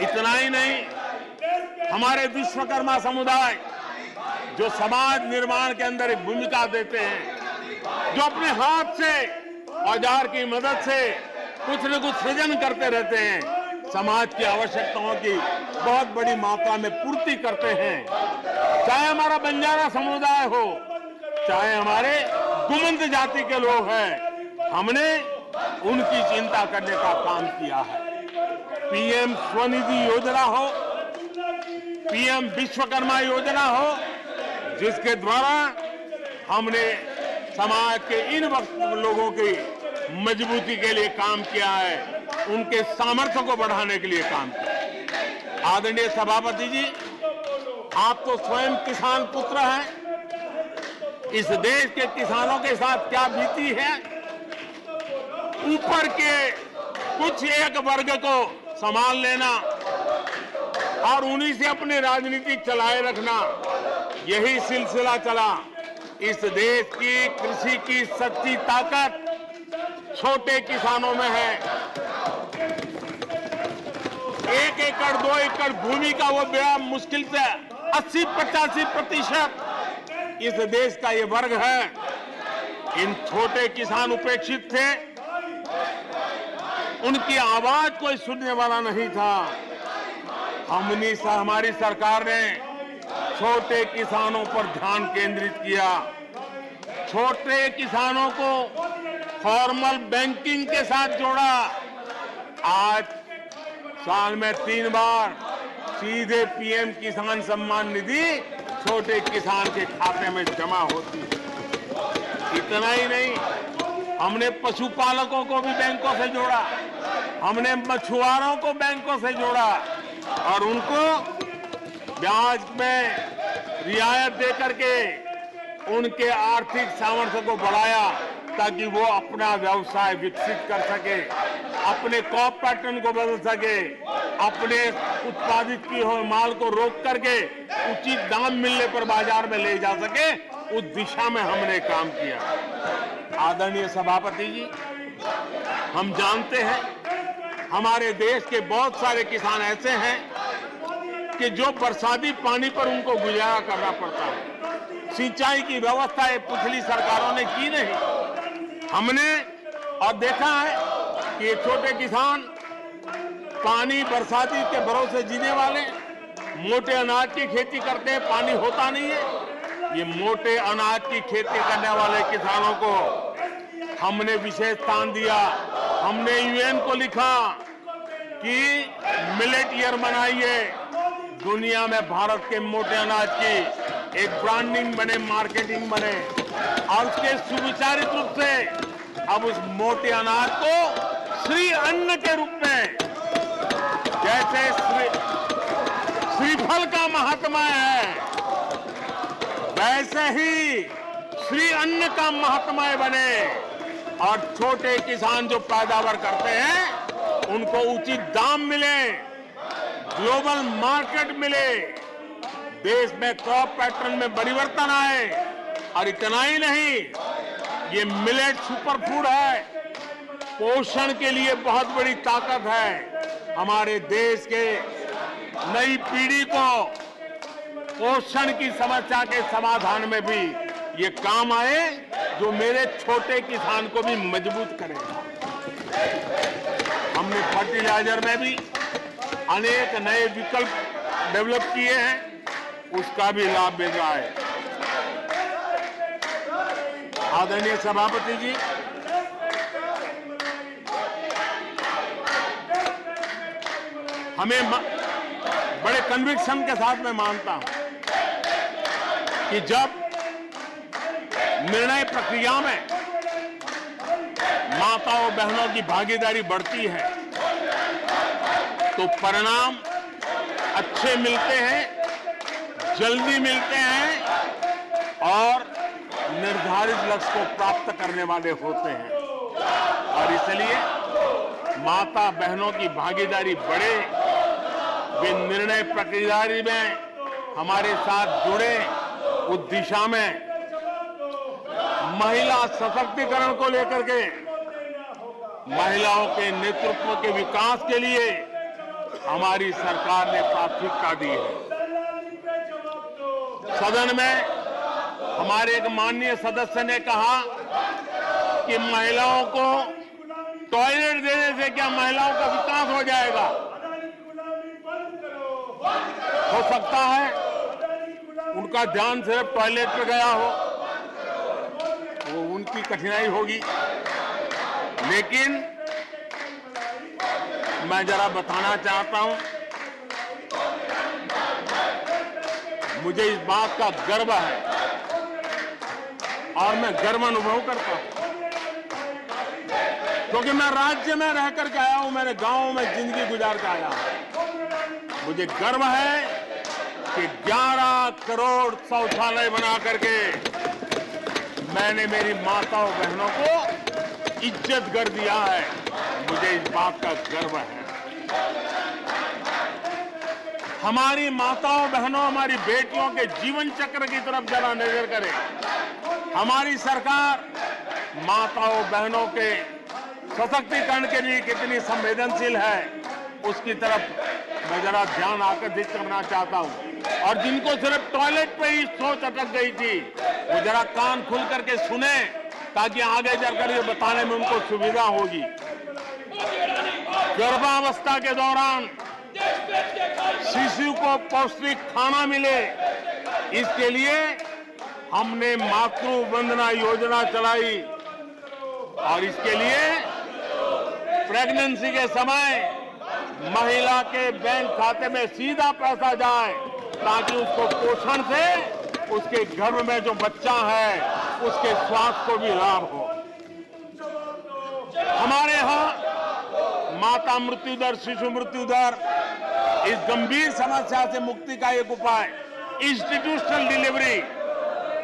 इतना ही नहीं, हमारे विश्वकर्मा समुदाय जो समाज निर्माण के अंदर एक भूमिका देते हैं, जो अपने हाथ से औजार की मदद से कुछ न कुछ सृजन करते रहते हैं, समाज की आवश्यकताओं की बहुत बड़ी मात्रा में पूर्ति करते हैं। चाहे हमारा बंजारा समुदाय हो, चाहे हमारे गुमंत जाति के लोग हैं, हमने उनकी चिंता करने का काम किया है। पीएम स्वनिधि योजना हो, पीएम विश्वकर्मा योजना हो, जिसके द्वारा हमने समाज के इन लोगों की मजबूती के लिए काम किया है, उनके सामर्थ्य को बढ़ाने के लिए काम किया। आदरणीय सभापति जी, आप तो स्वयं किसान पुत्र हैं। इस देश के किसानों के साथ क्या बीती है, ऊपर के कुछ एक वर्ग को संभाल लेना और उन्हीं से अपनी राजनीति चलाए रखना, यही सिलसिला चला। इस देश की कृषि की सच्ची ताकत छोटे किसानों में है। 1 एकड़ 2 एकड़ भूमि का वो बड़ा मुश्किल से 80-85% इस देश का ये वर्ग है। इन छोटे किसान उपेक्षित थे, उनकी आवाज कोई सुनने वाला नहीं था। हमारी सरकार ने छोटे किसानों पर ध्यान केंद्रित किया, छोटे किसानों को फॉर्मल बैंकिंग के साथ जोड़ा। आज साल में 3 बार सीधे पीएम किसान सम्मान निधि छोटे किसान के खाते में जमा होती है। इतना ही नहीं, हमने पशुपालकों को भी बैंकों से जोड़ा, हमने मछुआरों को बैंकों से जोड़ा और उनको ब्याज में रियायत दे करके उनके आर्थिक सामर्थ्य को बढ़ाया, ताकि वो अपना व्यवसाय विकसित कर सके, अपने क्रॉप पैटर्न को बदल सके, अपने उत्पादित की हुए माल को रोक करके उचित दाम मिलने पर बाजार में ले जा सके। उस दिशा में हमने काम किया। आदरणीय सभापति जी, हम जानते हैं हमारे देश के बहुत सारे किसान ऐसे हैं कि जो बरसाती पानी पर उनको गुजारा करना पड़ता है। सिंचाई की व्यवस्था ये पिछली सरकारों ने की नहीं। हमने और देखा है कि ये छोटे किसान पानी बरसाती के भरोसे जीने वाले, मोटे अनाज की खेती करते हैं, पानी होता नहीं है। ये मोटे अनाज की खेती करने वाले किसानों को हमने विशेष स्थान दिया। हमने यूएन को लिखा कि मिलेट ईयर मनाइए, दुनिया में भारत के मोटे अनाज की एक ब्रांडिंग बने, मार्केटिंग बने, और उसके सुविचारित रूप से अब उस मोटे अनाज को श्री अन्न के रूप में, जैसे श्रीफल का महात्मा है, वैसे ही श्री अन्न का महात्मा बने और छोटे किसान जो पैदावार करते हैं उनको उचित दाम मिले, ग्लोबल मार्केट मिले, देश में क्रॉप पैटर्न में परिवर्तन आए। और इतना ही नहीं, ये मिलेट सुपर फूड है, पोषण के लिए बहुत बड़ी ताकत है। हमारे देश के नई पीढ़ी को पोषण की समस्या के समाधान में भी ये काम आए, जो मेरे छोटे किसान को भी मजबूत करेगा। हमने फर्टिलाइजर में भी अनेक नए विकल्प डेवलप किए हैं, उसका भी लाभ मिल रहा है। आदरणीय सभापति जी, हमें बड़े कन्विक्शन के साथ मैं मानता हूं कि जब निर्णय प्रक्रिया में माताओं बहनों की भागीदारी बढ़ती है तो परिणाम अच्छे मिलते हैं, जल्दी मिलते हैं और निर्धारित लक्ष्य को प्राप्त करने वाले होते हैं। और इसलिए माता बहनों की भागीदारी बढ़े, वे निर्णय प्रक्रिया में हमारे साथ जुड़े, उस दिशा में महिला सशक्तिकरण को लेकर के, महिलाओं के नेतृत्व के विकास के लिए हमारी सरकार ने प्राथमिकता दी है। सदन में हमारे एक माननीय सदस्य ने कहा कि महिलाओं को टॉयलेट देने से क्या महिलाओं का विकास हो जाएगा? हो सकता है उनका ध्यान सिर्फ टॉयलेट पे गया हो, वो उनकी कठिनाई होगी, लेकिन मैं जरा बताना चाहता हूं, मुझे इस बात का गर्व है और मैं गर्व अनुभव करता हूं, क्योंकि मैं राज्य में रह करके आया हूं, मेरे गांव में जिंदगी गुजार के आया हूं। मुझे गर्व है कि 11 करोड़ शौचालय बना करके मैंने मेरी माताओं बहनों को इज्जत कर दिया है। मुझे इस बात का गर्व है। हमारी माताओं बहनों, हमारी बेटियों के जीवन चक्र की तरफ जरा नजर करें। हमारी सरकार माताओं बहनों के सशक्तिकरण के लिए कितनी संवेदनशील है, उसकी तरफ मैं जरा ध्यान आकर्षित करना चाहता हूं। और जिनको सिर्फ टॉयलेट पे ही सोच अटक गई थी, वो जरा कान खुल करके सुने, ताकि आगे जाकर ये बताने में उनको सुविधा होगी। गर्भावस्था के दौरान शिशु को पौष्टिक खाना मिले, इसके लिए हमने मातृ वंदना योजना चलाई और इसके लिए प्रेगनेंसी के समय महिला के बैंक खाते में सीधा पैसा जाए, ताकि उसको पोषण से उसके गर्भ में जो बच्चा है उसके स्वास्थ्य को भी लाभ हो। हमारे यहाँ माता मृत्यु दर, शिशु मृत्यु दर, इस गंभीर समस्या से मुक्ति का एक उपाय इंस्टीट्यूशनल डिलीवरी,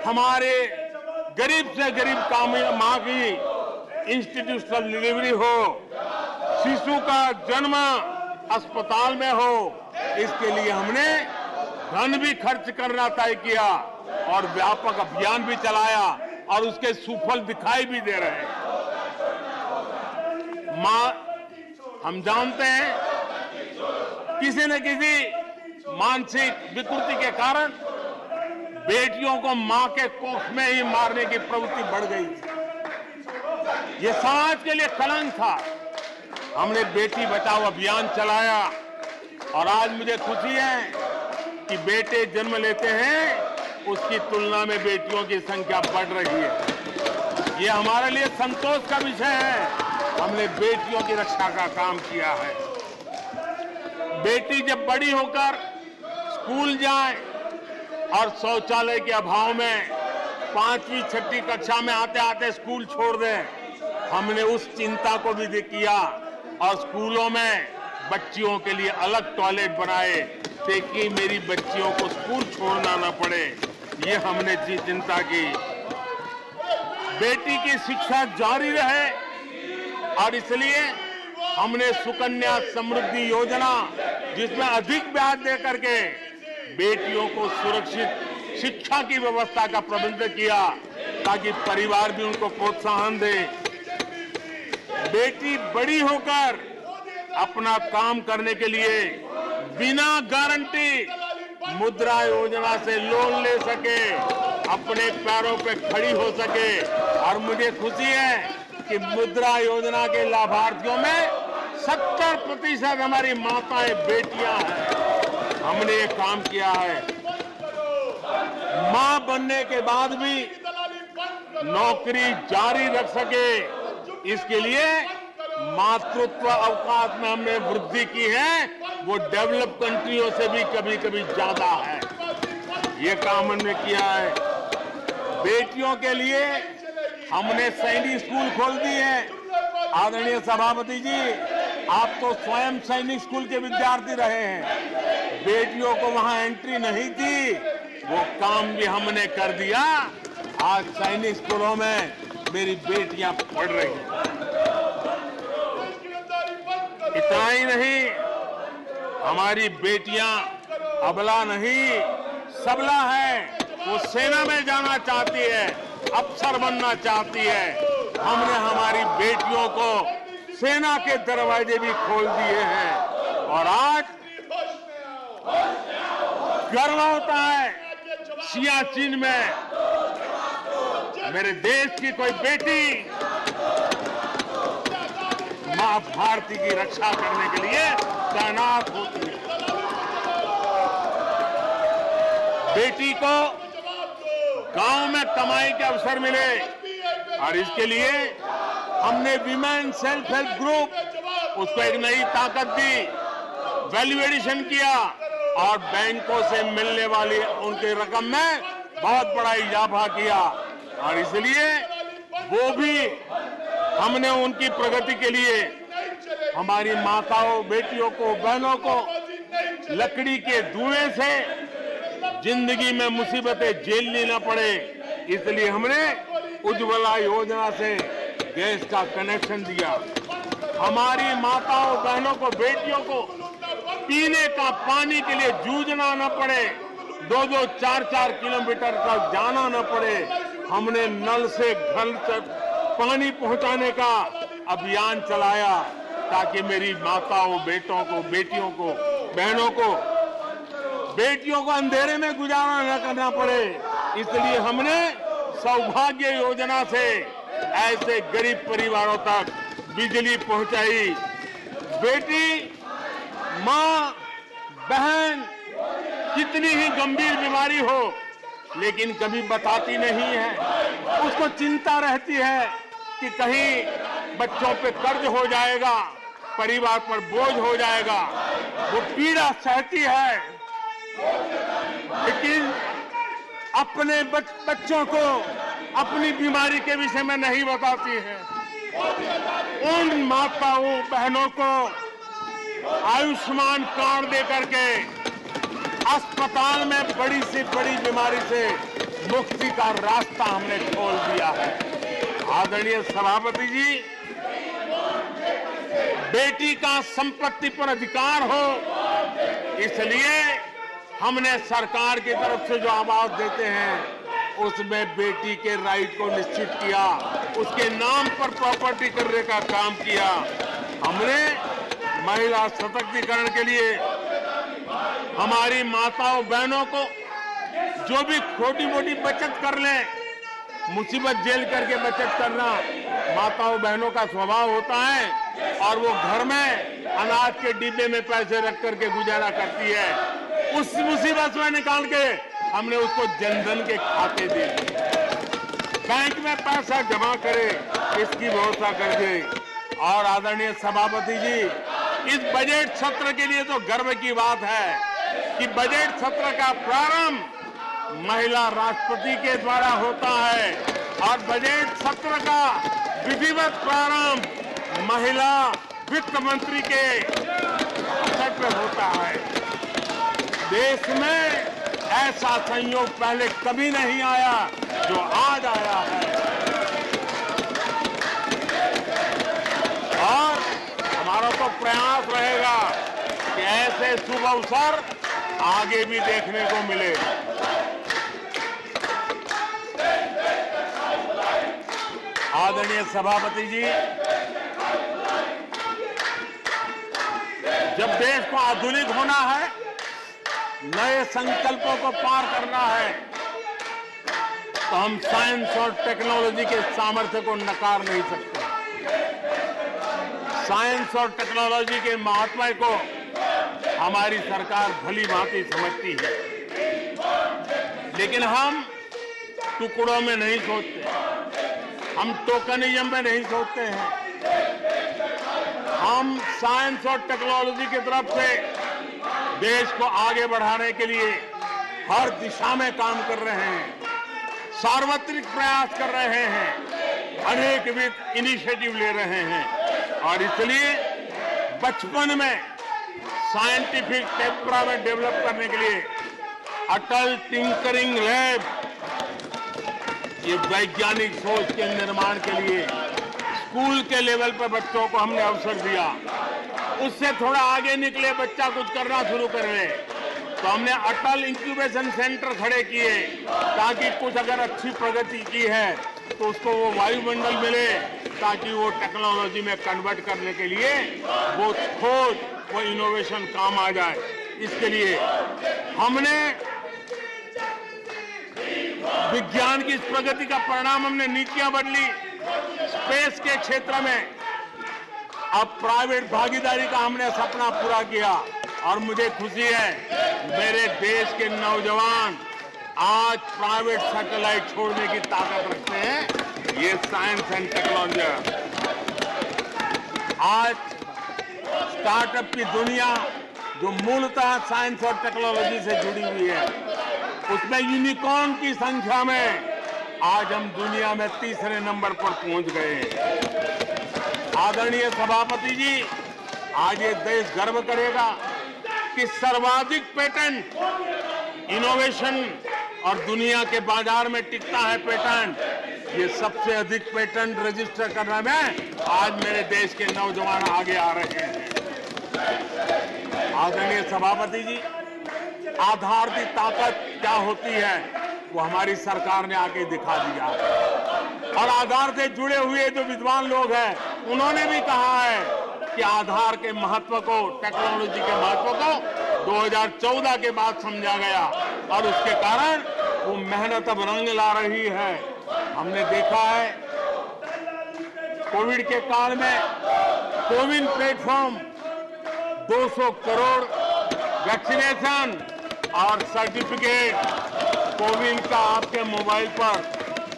हमारे गरीब से गरीब मां की इंस्टीट्यूशनल डिलीवरी हो, शिशु का जन्म अस्पताल में हो, इसके लिए हमने धन भी खर्च करना तय किया और व्यापक अभियान भी चलाया और उसके सुफल दिखाई भी दे रहे हैं। हम जानते हैं किसी न किसी मानसिक विकृति के कारण बेटियों को मां के कोख में ही मारने की प्रवृत्ति बढ़ गई थी। ये समाज के लिए कलंक था। हमने बेटी बचाओ अभियान चलाया और आज मुझे खुशी है जबकि बेटे जन्म लेते हैं उसकी तुलना में बेटियों की संख्या बढ़ रही है। ये हमारे लिए संतोष का विषय है। हमने बेटियों की रक्षा का काम किया है। बेटी जब बड़ी होकर स्कूल जाए और शौचालय के अभाव में 5वीं 6वीं कक्षा में आते आते स्कूल छोड़ दें, हमने उस चिंता को भी किया और स्कूलों में बच्चियों के लिए अलग टॉयलेट बनाए ताकि मेरी बच्चियों को स्कूल छोड़ना न पड़े। ये हमने चिंता की। बेटी की शिक्षा जारी रहे और इसलिए हमने सुकन्या समृद्धि योजना, जिसमें अधिक ब्याज दे करके बेटियों को सुरक्षित शिक्षा की व्यवस्था का प्रबंध किया ताकि परिवार भी उनको प्रोत्साहन दे। बेटी बड़ी होकर अपना काम करने के लिए बिना गारंटी मुद्रा योजना से लोन ले सके, अपने पैरों पे खड़ी हो सके। और मुझे खुशी है कि मुद्रा योजना के लाभार्थियों में 70% हमारी माताएं बेटियां हैं। हमने ये काम किया है। मां बनने के बाद भी नौकरी जारी रख सके, इसके लिए मातृत्व अवकाश में हमने वृद्धि की है। वो डेवलप कंट्रियों से भी कभी कभी ज्यादा है। ये काम हमने किया है। बेटियों के लिए हमने सैनिक स्कूल खोल दिए हैं। आदरणीय सभापति जी, आप तो स्वयं सैनिक स्कूल के विद्यार्थी रहे हैं। बेटियों को वहां एंट्री नहीं थी, वो काम भी हमने कर दिया। आज सैनिक स्कूलों में मेरी बेटियां पढ़ रही हैं। इतना ही नहीं, हमारी बेटियां अबला नहीं सबला है। वो सेना में जाना चाहती है, अफसर बनना चाहती है। हमने हमारी बेटियों को सेना के दरवाजे भी खोल दिए हैं और आज गर्व होता है सियाचिन में मेरे देश की कोई बेटी मां भारती की रक्षा करने के लिए तैनात होती है। बेटी को गांव में कमाई के अवसर मिले और इसके लिए हमने विमेन सेल्फ हेल्प ग्रुप, उसको एक नई ताकत दी, वैल्यू एडिशन किया और बैंकों से मिलने वाली उनकी रकम में बहुत बड़ा इजाफा किया। और इसलिए वो भी हमने उनकी प्रगति के लिए हमारी माताओं, बेटियों को, बहनों को लकड़ी के धुएं से जिंदगी में मुसीबतें झेलनी न पड़े, इसलिए हमने उज्ज्वला योजना से गैस का कनेक्शन दिया। हमारी माताओं, बहनों को, बेटियों को पीने का पानी के लिए जूझना न पड़े, 2-2, 4-4 किलोमीटर तक जाना न पड़े। हमने नल से घर तक पानी पहुंचाने का अभियान चलाया ताकि मेरी माताओं, बेटों को, बेटियों को, बहनों को, बेटियों को अंधेरे में गुजारा न करना पड़े। इसलिए हमने सौभाग्य योजना से ऐसे गरीब परिवारों तक बिजली पहुंचाई। बेटी, मां, बहन कितनी ही गंभीर बीमारी हो लेकिन कभी बताती नहीं है। उसको चिंता रहती है कि कहीं बच्चों पे कर्ज हो जाएगा, परिवार पर बोझ हो जाएगा। वो पीड़ा सहती है लेकिन अपने बच्चों को अपनी बीमारी के विषय में नहीं बताती है। उन माताओं, बहनों को आयुष्मान कार्ड दे करके अस्पताल में बड़ी से बड़ी बीमारी से मुक्ति का रास्ता हमने खोल दिया है। आदरणीय सभापति जी, बेटी का संपत्ति पर अधिकार हो, इसलिए हमने सरकार की तरफ से जो आवाज देते हैं उसमें बेटी के राइट को निश्चित किया, उसके नाम पर प्रॉपर्टी करने का काम किया। हमने महिला सशक्तिकरण के लिए हमारी माताओं, बहनों को जो भी छोटी मोटी बचत कर लें, मुसीबत झेल करके बचत करना माताओं, बहनों का स्वभाव होता है और वो घर में अनाज के डिब्बे में पैसे रख करके गुजारा करती है। उस मुसीबत में निकाल के हमने उसको जनधन के खाते दे दिए। बैंक में पैसा जमा करे इसकी व्यवस्था कर दी। और आदरणीय सभापति जी, इस बजट सत्र के लिए तो गर्व की बात है कि बजट सत्र का प्रारंभ महिला राष्ट्रपति के द्वारा होता है और बजट सत्र का विधिवत प्रारंभ महिला वित्त मंत्री के अवसर पर होता है। देश में ऐसा संयोग पहले कभी नहीं आया जो आज आया है। और हमारा तो प्रयास रहेगा कि ऐसे शुभ अवसर आगे भी देखने को मिले। आदरणीय सभापति जी, जब देश को आधुनिक होना है, नए संकल्पों को पार करना है, तो हम साइंस और टेक्नोलॉजी के सामर्थ्य को नकार नहीं सकते। साइंस और टेक्नोलॉजी के महत्व को हमारी सरकार भली भांति समझती है, लेकिन हम टुकड़ों में नहीं सोचते, हम टोकनिज्म में नहीं सोचते हैं। हम साइंस और टेक्नोलॉजी की तरफ से देश को आगे बढ़ाने के लिए हर दिशा में काम कर रहे हैं, सार्वत्रिक प्रयास कर रहे हैं, अनेकविध इनिशिएटिव ले रहे हैं। और इसलिए बचपन में साइंटिफिक टेम्परामेंट डेवलप करने के लिए अटल टिंकरिंग लैब, ये वैज्ञानिक सोच के निर्माण के लिए स्कूल के लेवल पर बच्चों को हमने अवसर दिया। उससे थोड़ा आगे निकले, बच्चा कुछ करना शुरू कर ले, तो हमने अटल इंक्यूबेशन सेंटर खड़े किए ताकि कुछ अगर अच्छी प्रगति की है तो उसको वो वायुमंडल मिले, ताकि वो टेक्नोलॉजी में कन्वर्ट करने के लिए वो खोज, वो इनोवेशन काम आ जाए। इसके लिए हमने विज्ञान की इस प्रगति का परिणाम, हमने नीतियां बदली। स्पेस के क्षेत्र में अब प्राइवेट भागीदारी का हमने सपना पूरा किया और मुझे खुशी है मेरे देश के नौजवान आज प्राइवेट सैटेलाइट छोड़ने की ताकत रखते हैं। ये साइंस एंड टेक्नोलॉजी। आज स्टार्टअप की दुनिया जो मूलतः साइंस और टेक्नोलॉजी से जुड़ी हुई है, उसमें यूनिकॉर्न की संख्या में आज हम दुनिया में तीसरे नंबर पर पहुंच गए हैं। आदरणीय सभापति जी, आज ये देश गर्व करेगा कि सर्वाधिक पेटेंट इनोवेशन और दुनिया के बाजार में टिकता है पेटेंट, ये सबसे अधिक पेटेंट रजिस्टर करने में आज मेरे देश के नौजवान आगे आ रहे हैं। आदरणीय सभापति जी, आधार की ताकत क्या होती है वो हमारी सरकार ने आके दिखा दिया। और आधार से जुड़े हुए जो विद्वान लोग हैं उन्होंने भी कहा है कि आधार के महत्व को, टेक्नोलॉजी के महत्व को 2014 के बाद समझा गया और उसके कारण वो मेहनत अब रंग ला रही है। हमने देखा है कोविड के काल में कोविन प्लेटफॉर्म 200 करोड़ वैक्सीनेशन और सर्टिफिकेट कोविन का आपके मोबाइल पर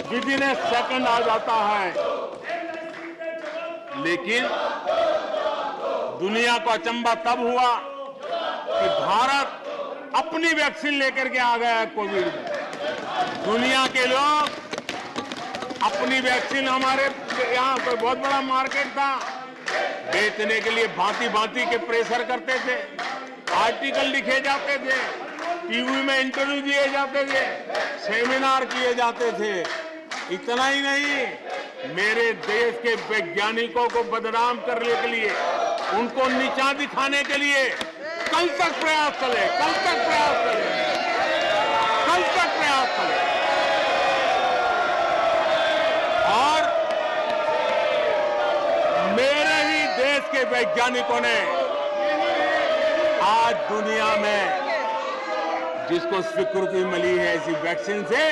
विदिन ए सेकंड आ जाता है। लेकिन दुनिया को अचंभा तब हुआ कि भारत अपनी वैक्सीन लेकर के आ गया है कोविड में। दुनिया के लोग अपनी वैक्सीन, हमारे यहाँ कोई बहुत बड़ा मार्केट था, बेचने के लिए भांति भांति के प्रेशर करते थे, आर्टिकल लिखे जाते थे, टीवी में इंटरव्यू दिए जाते थे, सेमिनार किए जाते थे। इतना ही नहीं, मेरे देश के वैज्ञानिकों को बदनाम करने के लिए, उनको नीचा दिखाने के लिए कल तक प्रयास चले, कल तक प्रयास चले, कल तक प्रयास चले। और मेरे ही देश के वैज्ञानिकों ने आज दुनिया में जिसको स्वीकृति मिली है ऐसी वैक्सीन से,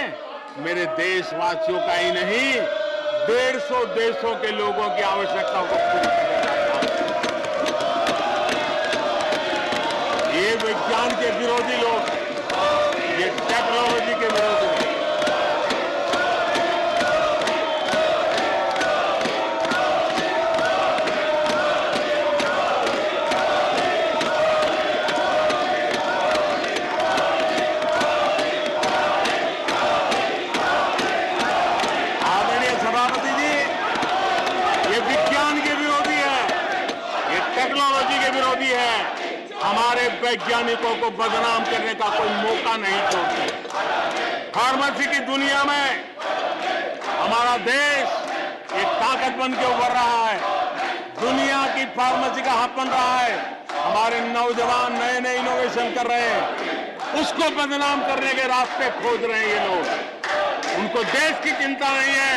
मेरे देशवासियों का ही नहीं 150 देशों के लोगों की आवश्यकताओं को पूरी किया जाता है। ये विज्ञान के विरोधी लोग, ये टेक्नोलॉजी के विरोधी हैं। आदरणीय सभापति जी, ये विज्ञान के विरोधी है, ये टेक्नोलॉजी के विरोधी है। हमारे वैज्ञानिकों को बदनाम करने का कोई मौका नहीं छोड़ते। फार्मेसी की दुनिया में हमारा देश एक ताकत बन के उभर रहा है। दुनिया की फार्मेसी का हब बन रहा है। हमारे नौजवान नए नए इनोवेशन कर रहे हैं, उसको बदनाम करने के रास्ते खोज रहे हैं ये लोग। उनको देश की चिंता नहीं है,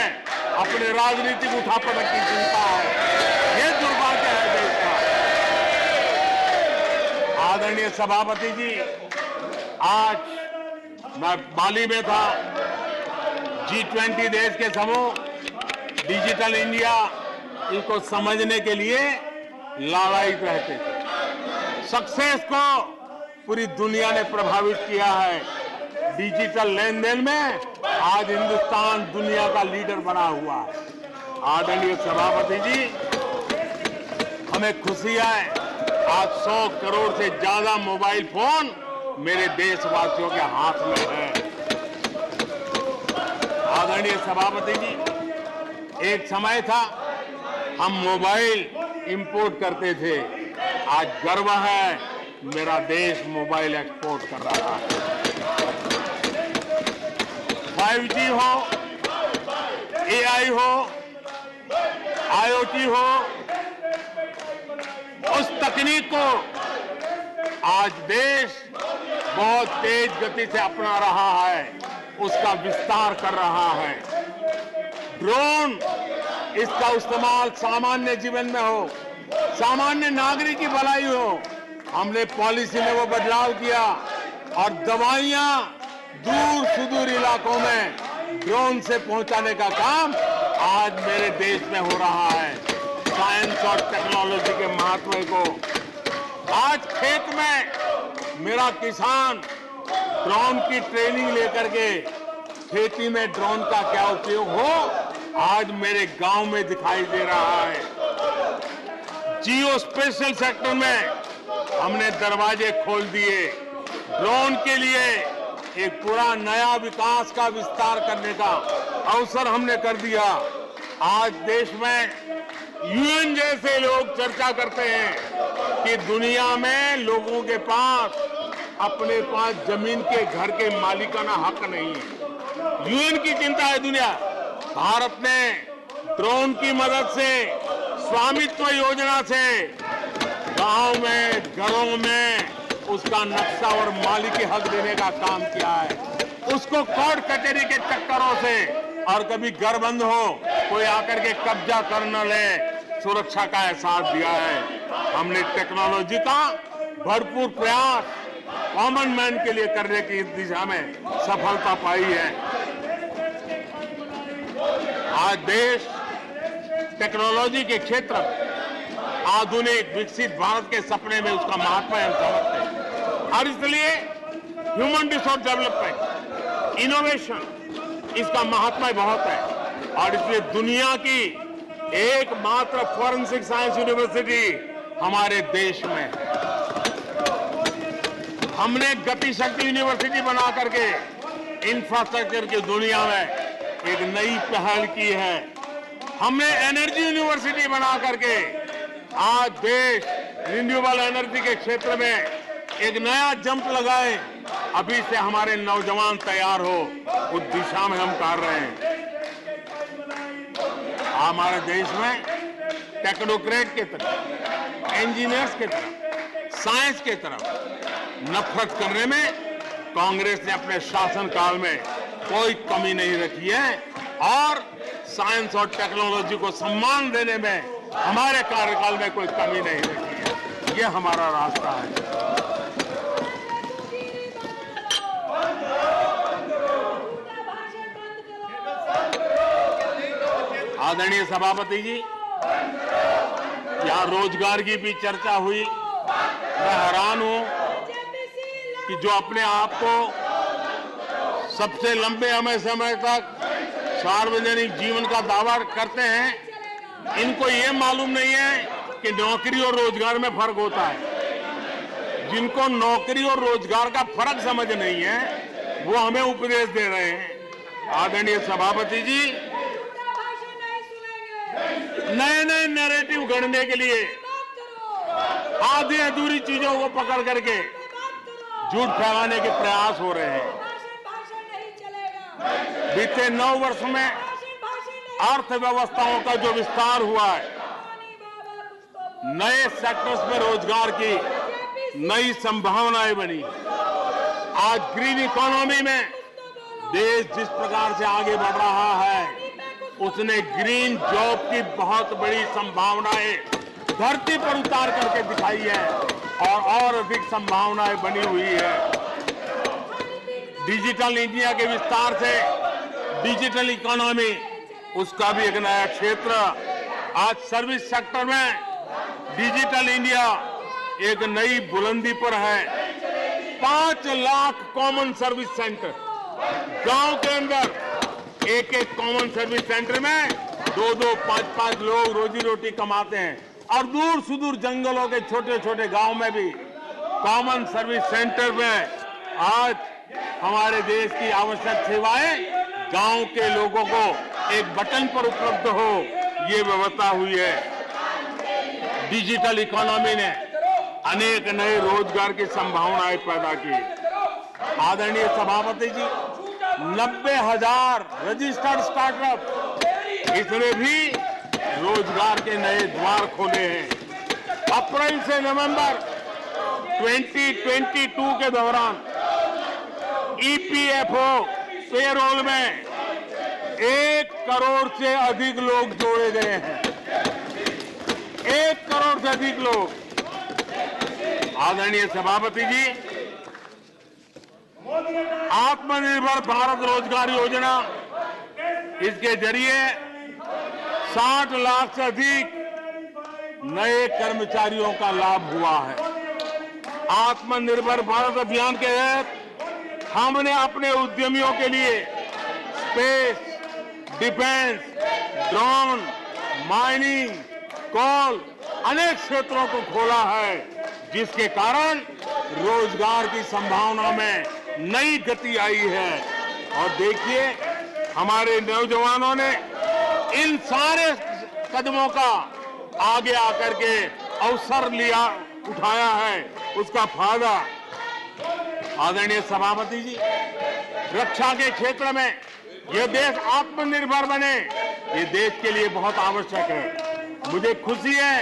अपने राजनीतिक उठापटक की चिंता है। ये दुर्भाग्य है देश का। आदरणीय सभापति जी, आज मैं बाली में था। G20 देश के समूह डिजिटल इंडिया इसको समझने के लिए लालायित रहते थे। सक्सेस को पूरी दुनिया ने प्रभावित किया है। डिजिटल लेन देन में आज हिंदुस्तान दुनिया का लीडर बना हुआ है। आदरणीय सभापति जी, हमें खुशी है आज 100 करोड़ से ज्यादा मोबाइल फोन मेरे देशवासियों के हाथ में है। आदरणीय सभापति जी, एक समय था हम मोबाइल इंपोर्ट करते थे। आज गर्व है मेरा देश मोबाइल एक्सपोर्ट कर रहा है। 5G हो, AI हो, IoT हो, उस तकनीक को आज देश बहुत तेज गति से अपना रहा है, उसका विस्तार कर रहा है। ड्रोन, इसका इस्तेमाल सामान्य जीवन में हो, सामान्य नागरिक की भलाई हो। हमने पॉलिसी में वो बदलाव किया और दवाइयां दूर सुदूर इलाकों में ड्रोन से पहुंचाने का काम आज मेरे देश में हो रहा है। साइंस और टेक्नोलॉजी के महत्व को आज खेत में मेरा किसान ड्रोन की ट्रेनिंग लेकर के खेती में ड्रोन का क्या उपयोग हो, आज मेरे गांव में दिखाई दे रहा है। जियो स्पेशल सेक्टर में हमने दरवाजे खोल दिए। ड्रोन के लिए एक पूरा नया विकास का विस्तार करने का अवसर हमने कर दिया। आज देश में यूएन जैसे लोग चर्चा करते हैं कि दुनिया में लोगों के पास अपने पास जमीन के घर के मालिकाना हक नहीं है। यूएन की चिंता है दुनिया। भारत ने ड्रोन की मदद से, स्वामित्व योजना से गांव में, घरों में उसका नक्शा और मालिकी हक देने का काम किया है। उसको कोर्ट कचहरी के चक्करों से और कभी घर बंद हो, कोई आकर के कब्जा कर न ले, सुरक्षा का एहसास दिया है। हमने टेक्नोलॉजी का भरपूर प्रयास कॉमन मैन के लिए करने की दिशा में सफलता पाई है। आज देश टेक्नोलॉजी के क्षेत्र में आधुनिक विकसित भारत के सपने में उसका महत्व है, समझते हैं। और इसलिए ह्यूमन रिसोर्स डेवलपमेंट, इनोवेशन, इसका महत्व बहुत है। और इसलिए दुनिया की एकमात्र फॉरेंसिक साइंस यूनिवर्सिटी हमारे देश में है। हमने गति शक्ति यूनिवर्सिटी बना करके इंफ्रास्ट्रक्चर की दुनिया में एक नई पहल की है। हमने एनर्जी यूनिवर्सिटी बना करके आज देश रिन्यूएबल एनर्जी के क्षेत्र में एक नया जंप लगाए। अभी से हमारे नौजवान तैयार हो, उस दिशा में हम कर रहे हैं। हमारे देश में टेक्नोक्रेट की तरफ, इंजीनियर्स की तरफ, साइंस की तरफ नफरत करने में कांग्रेस ने अपने शासनकाल में कोई कमी नहीं रखी है और साइंस और टेक्नोलॉजी को सम्मान देने में हमारे कार्यकाल में कोई कमी नहीं रखी है। ये हमारा रास्ता है। आदरणीय सभापति जी, यहाँ रोजगार की भी चर्चा हुई। मैं हैरान हूं कि जो अपने आप को सबसे लंबे समय तक सार्वजनिक जीवन का दावा करते हैं, इनको ये मालूम नहीं है कि नौकरी और रोजगार में फर्क होता है। जिनको नौकरी और रोजगार का फर्क समझ नहीं है, वो हमें उपदेश दे रहे हैं। आदरणीय सभापति जी, नए नए नैरेटिव गढ़ने के लिए आधी अधूरी चीजों को पकड़ करके झूठ फैलाने के प्रयास हो रहे हैं। बीते 9 वर्ष में अर्थव्यवस्थाओं का जो विस्तार हुआ है, नए सेक्टर्स में रोजगार की नई संभावनाएं बनी। आज ग्रीन इकोनॉमी में देश जिस प्रकार से आगे बढ़ रहा है, उसने ग्रीन जॉब की बहुत बड़ी संभावनाएं धरती पर उतार करके दिखाई है और अधिक संभावनाएं बनी हुई है। डिजिटल इंडिया के विस्तार से डिजिटल इकोनॉमी, उसका भी एक नया क्षेत्र। आज सर्विस सेक्टर में डिजिटल इंडिया एक नई बुलंदी पर है। 5 लाख कॉमन सर्विस सेंटर, गांव के अंदर एक कॉमन सर्विस सेंटर में 2-2, 5-5 लोग रोजी रोटी कमाते हैं। और दूर सुदूर जंगलों के छोटे छोटे गांव में भी कॉमन सर्विस सेंटर में आज हमारे देश की आवश्यक सेवाएं गांव के लोगों को एक बटन पर उपलब्ध हो, ये व्यवस्था हुई है। डिजिटल इकोनॉमी ने अनेक नए रोजगार की संभावनाएं पैदा की। आदरणीय सभापति जी, 90,000 रजिस्टर्ड स्टार्टअप, इसने भी रोजगार के नए द्वार खोले हैं। अप्रैल से नवंबर 2022 के दौरान ईपीएफओ पेरोल में 1 करोड़ से अधिक लोग जोड़े गए हैं। 1 करोड़ से अधिक लोग। आदरणीय सभापति जी, आत्मनिर्भर भारत रोजगार योजना, इसके जरिए 60 लाख से अधिक नए कर्मचारियों का लाभ हुआ है। आत्मनिर्भर भारत अभियान के तहत हमने अपने उद्यमियों के लिए स्पेस, डिफेंस, ड्रोन, माइनिंग, कोल, अनेक क्षेत्रों को खोला है, जिसके कारण रोजगार की संभावना में नई गति आई है। और देखिए, हमारे नौजवानों ने इन सारे कदमों का आगे आकर के अवसर लिया, उठाया है, उसका फायदा। आदरणीय सभापति जी, रक्षा के क्षेत्र में यह देश आत्मनिर्भर बने, ये देश के लिए बहुत आवश्यक है। मुझे खुशी है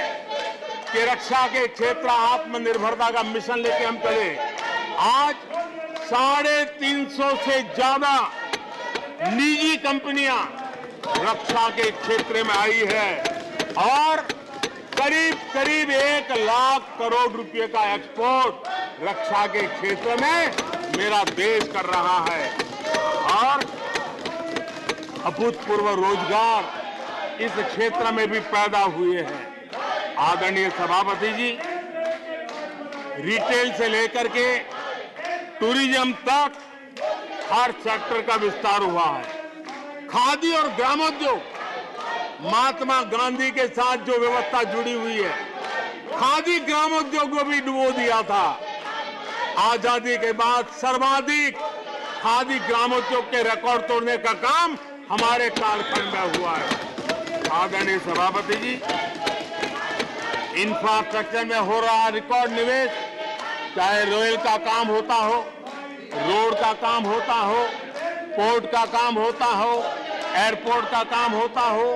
कि रक्षा के क्षेत्र आत्मनिर्भरता का मिशन लेके हम चले। आज 350 से ज्यादा निजी कंपनियां रक्षा के क्षेत्र में आई है और करीब 1 लाख करोड़ रुपए का एक्सपोर्ट रक्षा के क्षेत्र में मेरा देश कर रहा है। और अभूतपूर्व रोजगार इस क्षेत्र में भी पैदा हुए हैं। आदरणीय सभापति जी, रिटेल से लेकर के टूरिज्म तक हर सेक्टर का विस्तार हुआ है। खादी और ग्रामोद्योग, महात्मा गांधी के साथ जो व्यवस्था जुड़ी हुई है, खादी ग्रामोद्योग को भी डुबो दिया था। आजादी के बाद सर्वाधिक खादी ग्रामोद्योग के रिकॉर्ड तोड़ने का काम हमारे कालखंड में हुआ है। आदरणीय सभापति जी, इंफ्रास्ट्रक्चर में हो रहा रिकॉर्ड निवेश, चाहे रेल का काम होता हो, रोड का काम होता हो, पोर्ट का काम होता हो, एयरपोर्ट का काम होता हो,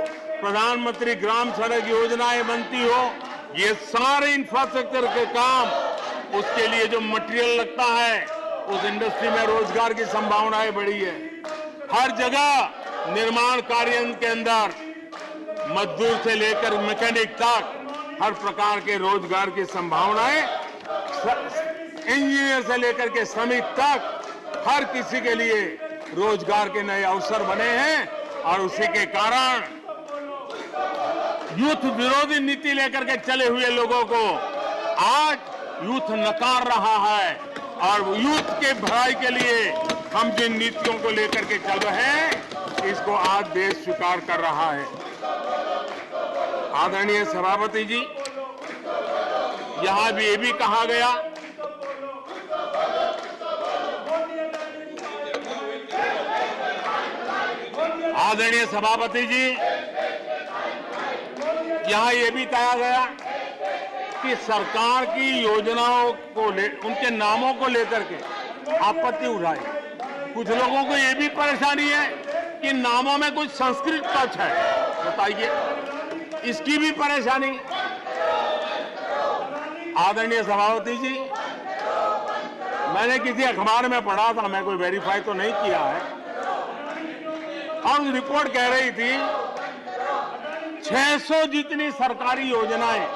प्रधानमंत्री ग्राम सड़क योजनाएं बनती हो, ये सारे इंफ्रास्ट्रक्चर के काम, उसके लिए जो मटेरियल लगता है, उस इंडस्ट्री में रोजगार की संभावनाएं बढ़ी है। हर जगह निर्माण कार्य के अंदर मजदूर से लेकर मैकेनिक तक हर प्रकार के रोजगार की संभावनाएं, इंजीनियर से लेकर के श्रमिक तक हर किसी के लिए रोजगार के नए अवसर बने हैं। और उसी के कारण यूथ विरोधी नीति लेकर के चले हुए लोगों को आज यूथ नकार रहा है। और यूथ के भलाई के लिए हम जिन नीतियों को लेकर के चल रहे हैं, इसको आज देश स्वीकार कर रहा है। आदरणीय सभापति जी, यहां भी ये भी कहा गया आदरणीय सभापति जी, यहां ये भी कहा गया कि सरकार की योजनाओं को उनके नामों को लेकर के आपत्ति उठाई। कुछ लोगों को ये भी परेशानी है कि नामों में कुछ संस्कृत टच है। बताइए, इसकी भी परेशानी। आदरणीय सभापति जी, मैंने किसी अखबार में पढ़ा था, मैं कोई वेरीफाई तो नहीं किया है, और रिपोर्ट कह रही थी 600 जितनी सरकारी योजनाएं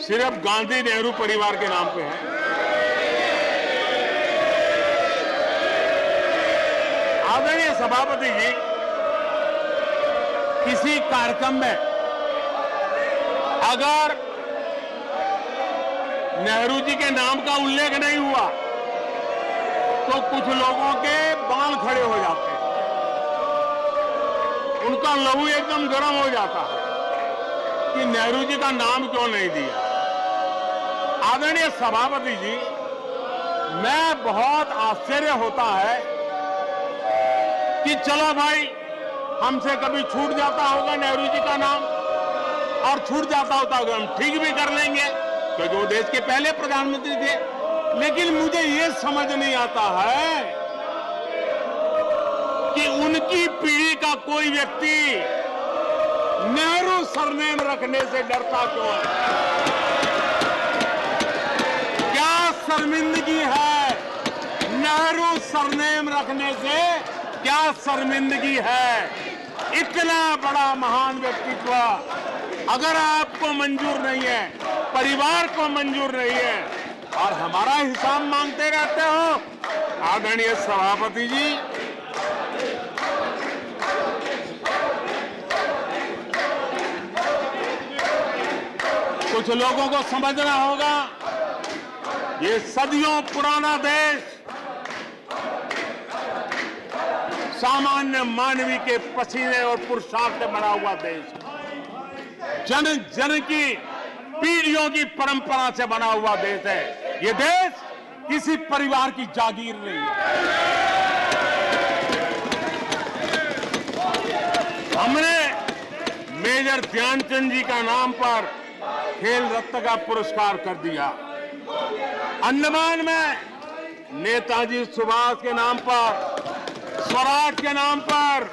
सिर्फ गांधी नेहरू परिवार के नाम पे है। आदरणीय सभापति जी, किसी कार्यक्रम में अगर नेहरू जी के नाम का उल्लेख नहीं हुआ तो कुछ लोगों के बाल खड़े हो जाते हैं, उनका लहू एकदम गर्म हो जाता है कि नेहरू जी का नाम क्यों नहीं दिया। आदरणीय सभापति जी, मैं बहुत आश्चर्य होता है कि चलो भाई, हमसे कभी छूट जाता होगा नेहरू जी का नाम, और छूट जाता होता होगा, हम ठीक भी कर लेंगे क्योंकि वो देश के पहले प्रधानमंत्री थे। लेकिन मुझे ये समझ नहीं आता है कि उनकी पीढ़ी का कोई व्यक्ति नेहरू सरनेम रखने से डरता क्यों है। क्या शर्मिंदगी है नेहरू सरनेम रखने से? क्या शर्मिंदगी है? इतना बड़ा महान व्यक्तित्व अगर आपको मंजूर नहीं है, परिवार को मंजूर नहीं है, और हमारा हिसाब मांगते रहते हो। आदरणीय सभापति जी, कुछ लोगों को समझना होगा, ये सदियों पुराना देश सामान्य मानवी के पसीने और पुरुषार्थ से बना हुआ देश, जन जन की पीढ़ियों की परंपरा से बना हुआ देश है। ये देश किसी परिवार की जागीर नहीं है। हमने मेजर ध्यानचंद जी का नाम पर खेल रत्न का पुरस्कार कर दिया। अंडमान में नेताजी सुभाष के नाम पर, स्वराज के नाम पर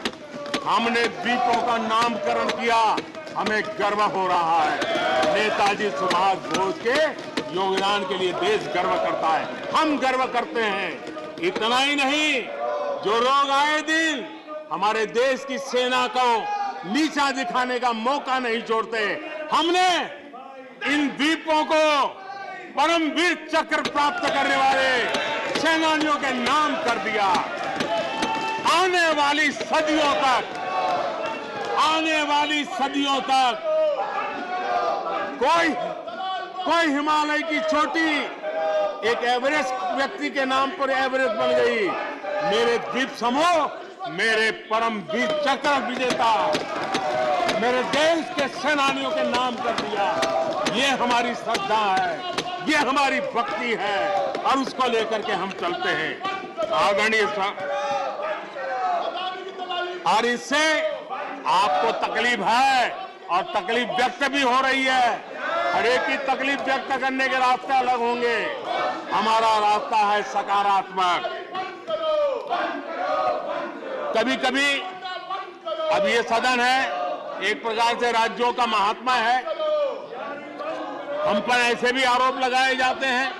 हमने द्वीपों का नामकरण किया। हमें गर्व हो रहा है। नेताजी सुभाष बोस के योगदान के लिए देश गर्व करता है, हम गर्व करते हैं। इतना ही नहीं, जो लोग आए दिन हमारे देश की सेना को नीचा दिखाने का मौका नहीं छोड़ते, हमने इन द्वीपों को परमवीर चक्र प्राप्त करने वाले सेनानियों के नाम कर दिया। आने वाली सदियों तक कोई हिमालय की चोटी एक एवरेस्ट व्यक्ति के नाम पर एवरेस्ट बन गई। मेरे द्वीप समूह मेरे परमवीर चक्र विजेता मेरे देश के सेनानियों के नाम कर दिया। ये हमारी श्रद्धा है, ये हमारी भक्ति है, और उसको लेकर के हम चलते हैं। आदरणीय और इससे आपको तकलीफ है, और तकलीफ व्यक्त भी हो रही है। हर एक की तकलीफ व्यक्त करने के रास्ते अलग होंगे। हमारा रास्ता है सकारात्मक। कभी कभी अब ये सदन है, एक प्रकार से राज्यों का महात्मा है, हम पर ऐसे भी आरोप लगाए जाते हैं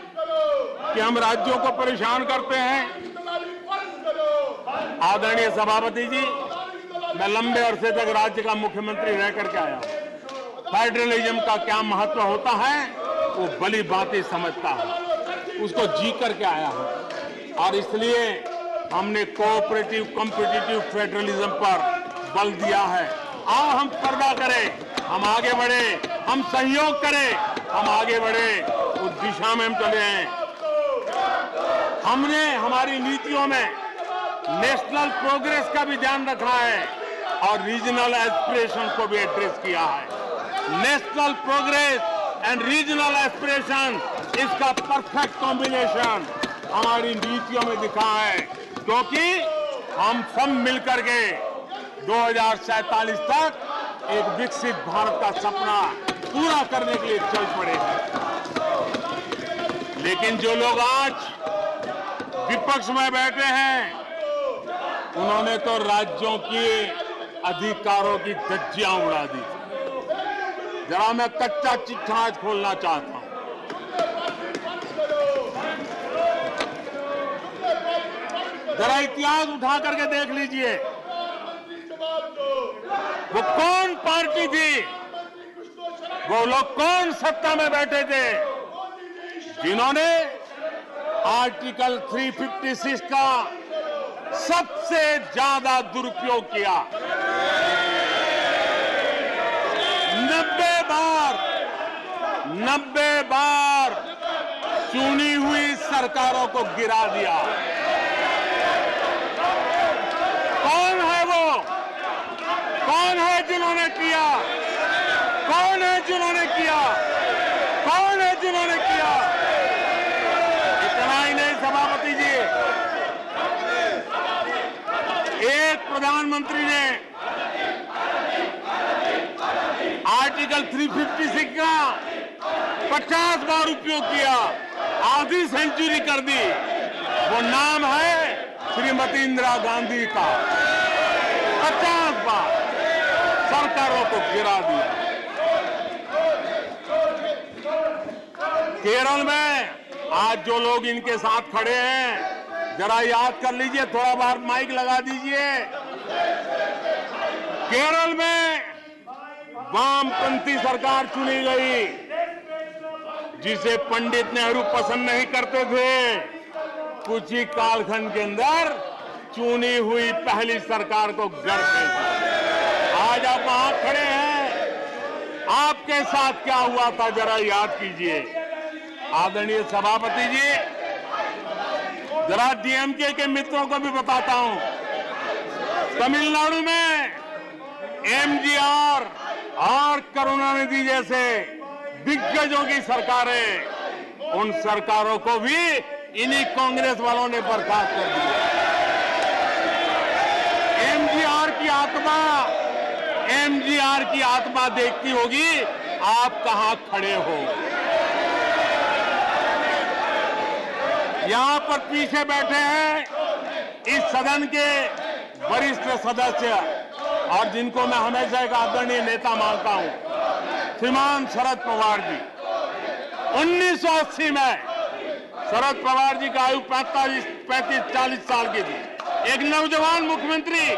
कि हम राज्यों को परेशान करते हैं। आदरणीय सभापति जी, मैं लंबे अरसे तक राज्य का मुख्यमंत्री रह करके आया हूं। फेडरलिज्म का क्या महत्व होता है वो भली भांति समझता हूं, उसको जी करके आया हूं, और इसलिए हमने कोऑपरेटिव कॉम्पिटिटिव फेडरलिज्म पर बल दिया है। आओ हम पर्दा करें, हम आगे बढ़े, हम सहयोग करें, हम आगे बढ़े, उस दिशा में हम चले हैं। हमने हमारी नीतियों में नेशनल प्रोग्रेस का भी ध्यान रखा है और रीजनल एस्पिरेशन को भी एड्रेस किया है। National progress and regional aspiration, इसका परफेक्ट कॉम्बिनेशन हमारी नीतियों में दिखा है, क्योंकि हम सब मिलकर के 2047 तक एक विकसित भारत का सपना पूरा करने के लिए चल पड़े हैं। लेकिन जो लोग आज विपक्ष में बैठे हैं, उन्होंने तो राज्यों के अधिकारों की धज्जियां उड़ा दी। जरा मैं कच्चा चिट्ठा आज खोलना चाहता हूं। जरा इतिहास उठा करके देख लीजिए, वो कौन पार्टी थी, वो लोग कौन सत्ता में बैठे थे जिन्होंने आर्टिकल 356 का सबसे ज्यादा दुरुपयोग किया। 90 बार चुनी हुई सरकारों को गिरा दिया। कौन है वो? कौन है जिन्होंने किया? कौन है जिन्होंने किया? कौन है जिन्होंने किया? इतना ही नहीं सभापति जी, एक प्रधानमंत्री ने आर्टिकल 356 का 50 बार उपयोग किया, आधी सेंचुरी कर दी। वो नाम है श्रीमती इंदिरा गांधी का। 50 बार सरकारों को गिरा दिया। केरल में आज जो लोग इनके साथ खड़े हैं, जरा याद कर लीजिए, थोड़ा बार माइक लगा दीजिए। केरल में वामपंथी सरकार चुनी गई, जिसे पंडित नेहरू पसंद नहीं करते थे। कुछ ही कालखंड के अंदर चुनी हुई पहली सरकार को गढ़ते थे। आज आप वहां खड़े हैं, आपके साथ क्या हुआ था जरा याद कीजिए। आदरणीय सभापति जी, जरा डीएमके के मित्रों को भी बताता हूं, तमिलनाडु में एमजीआर और करुणानिधि जैसे दिग्गजों की सरकारें, उन सरकारों को भी इन्हीं कांग्रेस वालों ने बर्खास्त कर दिया। एमजीआर की आत्मा देखती होगी आप कहां खड़े हो। यहां पर पीछे बैठे हैं इस सदन के वरिष्ठ सदस्य और जिनको मैं हमेशा एक आदरणीय नेता मानता हूं, श्रीमान शरद पवार जी। 1980 में शरद पवार जी का आयु 35-40 साल की थी। एक नौजवान मुख्यमंत्री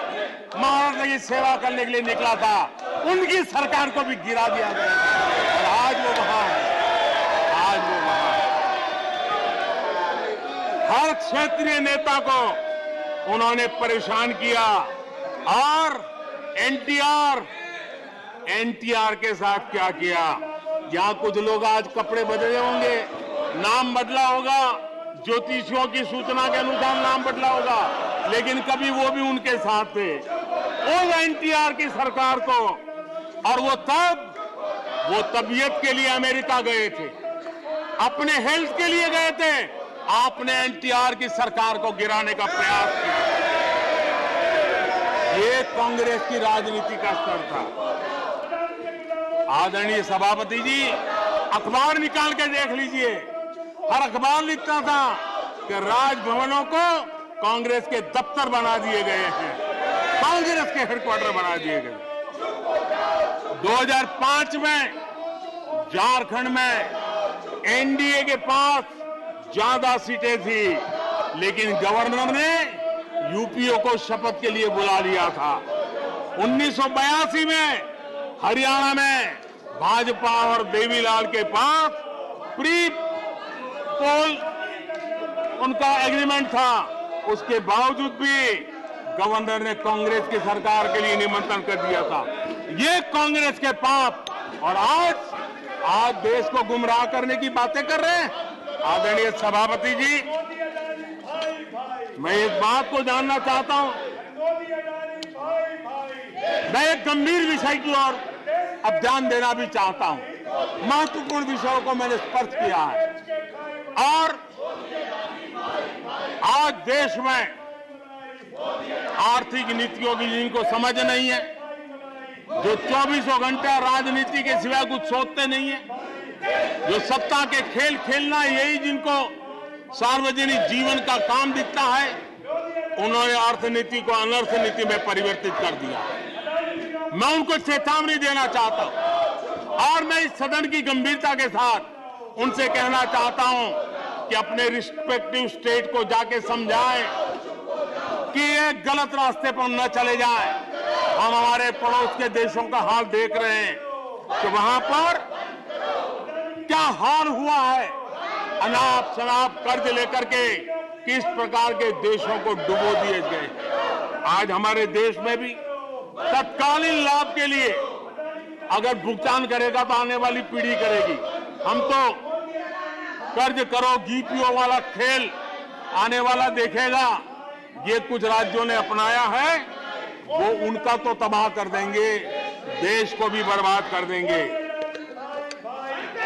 महाराष्ट्र की सेवा करने के लिए निकला था, उनकी सरकार को भी गिरा दिया गया और आज वो वहां है। आज वो वहां है। हर क्षेत्रीय नेता को उन्होंने परेशान किया और एनटीआर के साथ क्या किया। यहां कुछ लोग आज कपड़े बदले होंगे, नाम बदला होगा, ज्योतिषियों की सूचना के अनुसार नाम बदला होगा, लेकिन कभी वो भी उनके साथ थे। उस एनटीआर की सरकार को, और वो तबीयत के लिए अमेरिका गए थे, अपने हेल्थ के लिए गए थे। आपने एनटीआर की सरकार को गिराने का प्रयास किया। ये कांग्रेस की राजनीति का स्तर था। आदरणीय सभापति जी, अखबार निकाल के देख लीजिए, हर अखबार लिखता था कि राजभवनों को कांग्रेस के दफ्तर बना दिए गए हैं, कांग्रेस के हेडक्वार्टर बना दिए गए। 2005 में झारखंड में एनडीए के पास ज्यादा सीटें थी, लेकिन गवर्नर ने यूपीओ को शपथ के लिए बुला लिया था। 1982 में हरियाणा में भाजपा और देवीलाल के पास प्री पोल उनका एग्रीमेंट था, उसके बावजूद भी गवर्नर ने कांग्रेस की सरकार के लिए निमंत्रण कर दिया था। ये कांग्रेस के पाप, और आज देश को गुमराह करने की बातें कर रहे हैं। आदरणीय सभापति जी, मैं एक बात को जानना चाहता हूं, मैं एक गंभीर विषय की ओर अब ध्यान देना भी चाहता हूं। महत्वपूर्ण विषयों को मैंने स्पर्श किया है और आज देश में आर्थिक नीतियों की जिनको समझ नहीं है, जो 24 घंटा राजनीति के सिवाय कुछ सोचते नहीं है, जो सत्ता के खेल खेलना यही जिनको सार्वजनिक जीवन का काम दिखता है, उन्होंने अर्थनीति को अनर्थ नीति में परिवर्तित कर दिया। मैं उनको चेतावनी देना चाहता हूं और मैं इस सदन की गंभीरता के साथ उनसे कहना चाहता हूं कि अपने रिस्पेक्टिव स्टेट को जाके समझाएं कि ये गलत रास्ते पर न चले जाएं। हम हमारे पड़ोस के देशों का हाल देख रहे हैं कि वहां पर क्या हाल हुआ है, अनाप शनाप कर्ज लेकर के किस प्रकार के देशों को डुबो दिए गए। आज हमारे देश में भी तत्कालीन लाभ के लिए अगर भुगतान करेगा तो आने वाली पीढ़ी करेगी। हम तो कर्ज करो जीपीओ वाला खेल आने वाला देखेगा। ये कुछ राज्यों ने अपनाया है, वो उनका तो तबाह कर देंगे, देश को भी बर्बाद कर देंगे।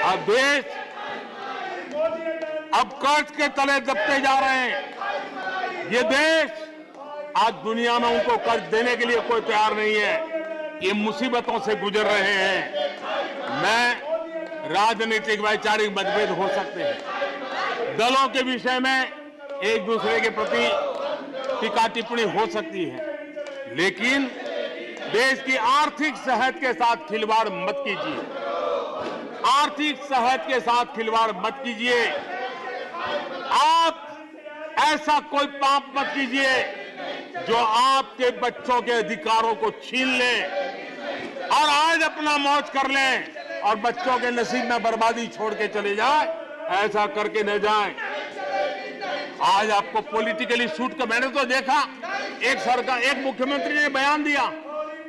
अब देश अब कर्ज के तले दबते जा रहे हैं। ये देश आज दुनिया में उनको कर्ज देने के लिए कोई तैयार नहीं है। ये मुसीबतों से गुजर रहे हैं। मैं राजनीतिक वैचारिक मतभेद हो सकते हैं, दलों के विषय में एक दूसरे के प्रति टीका टिप्पणी हो सकती है, लेकिन देश की आर्थिक सेहत के साथ खिलवाड़ मत कीजिए। आर्थिक सेहत के साथ खिलवाड़ मत कीजिए। आप ऐसा कोई पाप मत कीजिए जो आपके बच्चों के अधिकारों को छीन ले और आज अपना मौज कर लें और बच्चों के नसीब में बर्बादी छोड़ के चले जाए। ऐसा करके न जाए। आज आपको पॉलिटिकली सूट कर, मैंने तो देखा एक सरकार, एक मुख्यमंत्री ने बयान दिया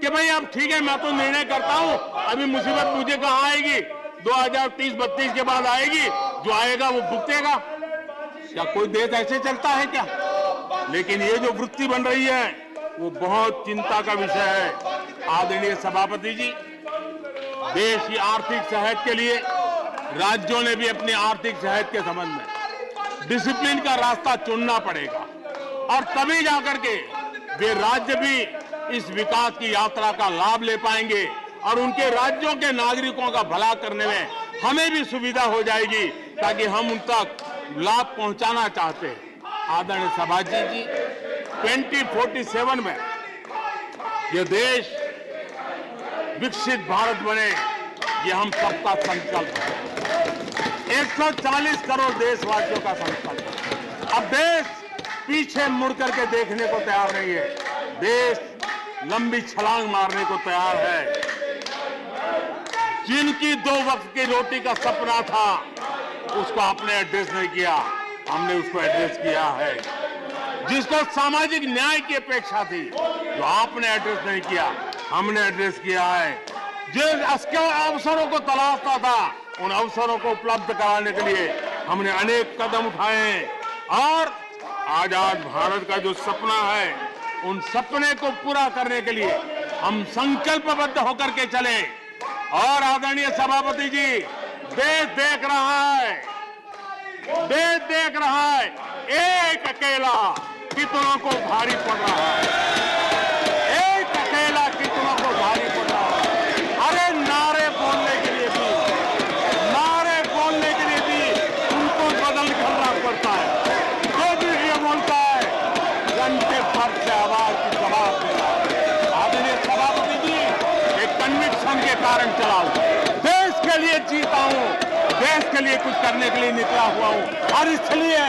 कि भाई अब ठीक है, मैं तो निर्णय करता हूं, अभी मुसीबत मुझे कहां आएगी, 2030-32 के बाद आएगी, जो आएगा वो भुगतेगा। क्या कोई देश ऐसे चलता है क्या? लेकिन ये जो वृत्ति बन रही है वो बहुत चिंता का विषय है। आदरणीय सभापति जी, देश की आर्थिक सेहत के लिए राज्यों ने भी अपनी आर्थिक सेहत के संबंध में डिसिप्लिन का रास्ता चुनना पड़ेगा और तभी जाकर के वे राज्य भी इस विकास की यात्रा का लाभ ले पाएंगे और उनके राज्यों के नागरिकों का भला करने में हमें भी सुविधा हो जाएगी, ताकि हम उन तक लाभ पहुंचाना चाहते हैं। आदरणीय सभापति जी, 2047 में यह देश विकसित भारत बने, ये हम सबका संकल्प है। 140 करोड़ देशवासियों का संकल्प है। अब देश पीछे मुड़ करके देखने को तैयार नहीं है। देश लंबी छलांग मारने को तैयार है। जिनकी 2 वक्त की रोटी का सपना था उसको आपने एड्रेस नहीं किया, हमने उसको एड्रेस किया है। जिसको सामाजिक न्याय की अपेक्षा थी, जो आपने एड्रेस नहीं किया, हमने एड्रेस किया है। जिन अवसरों को तलाशता था, उन अवसरों को उपलब्ध कराने के लिए हमने अनेक कदम उठाए हैं और आजाद भारत का जो सपना है, उन सपने को पूरा करने के लिए हम संकल्पबद्ध होकर के चले। और आदरणीय सभापति जी, देश देख रहा है, देश देख रहा है, एक अकेला कितनों को भारी पड़ रहा है, एक अकेला कितनों को भारी पड़ रहा है। अरे नारे बोलने के लिए भी, नारे बोलने के लिए भी उनको बदल करना पड़ता है। जो भी ये बोलता है, घंटे भर से आवाज की जवाब देना है। आदरणीय सभापति जी, एक कन्विक्शन के कारण चला हूं, देश के लिए जीता हूं, देश के लिए कुछ करने के लिए निकला हुआ हूं। और इसलिए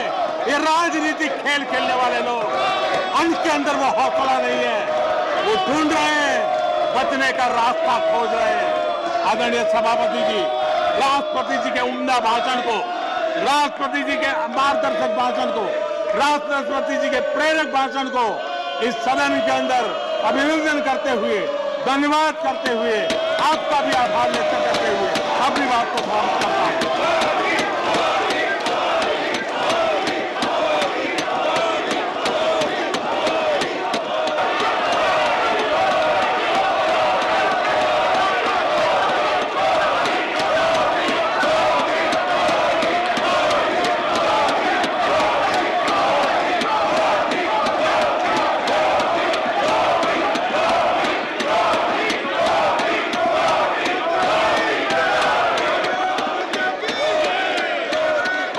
ये राजनीतिक खेल खेलने वाले लोग, उनके अंदर वो हौसला नहीं है, वो ढूंढ रहे हैं, बचने का रास्ता खोज रहे हैं। आदरणीय सभापति जी, राष्ट्रपति जी के उम्दा भाषण को, राष्ट्रपति जी के मार्गदर्शक भाषण को, राष्ट्रपति जी के प्रेरक भाषण को इस सदन के अंदर अभिनंदन करते हुए, धन्यवाद करते हुए, आपका भी आभार व्यक्त करते हुए अपनी बात को समाप्त करता हूं।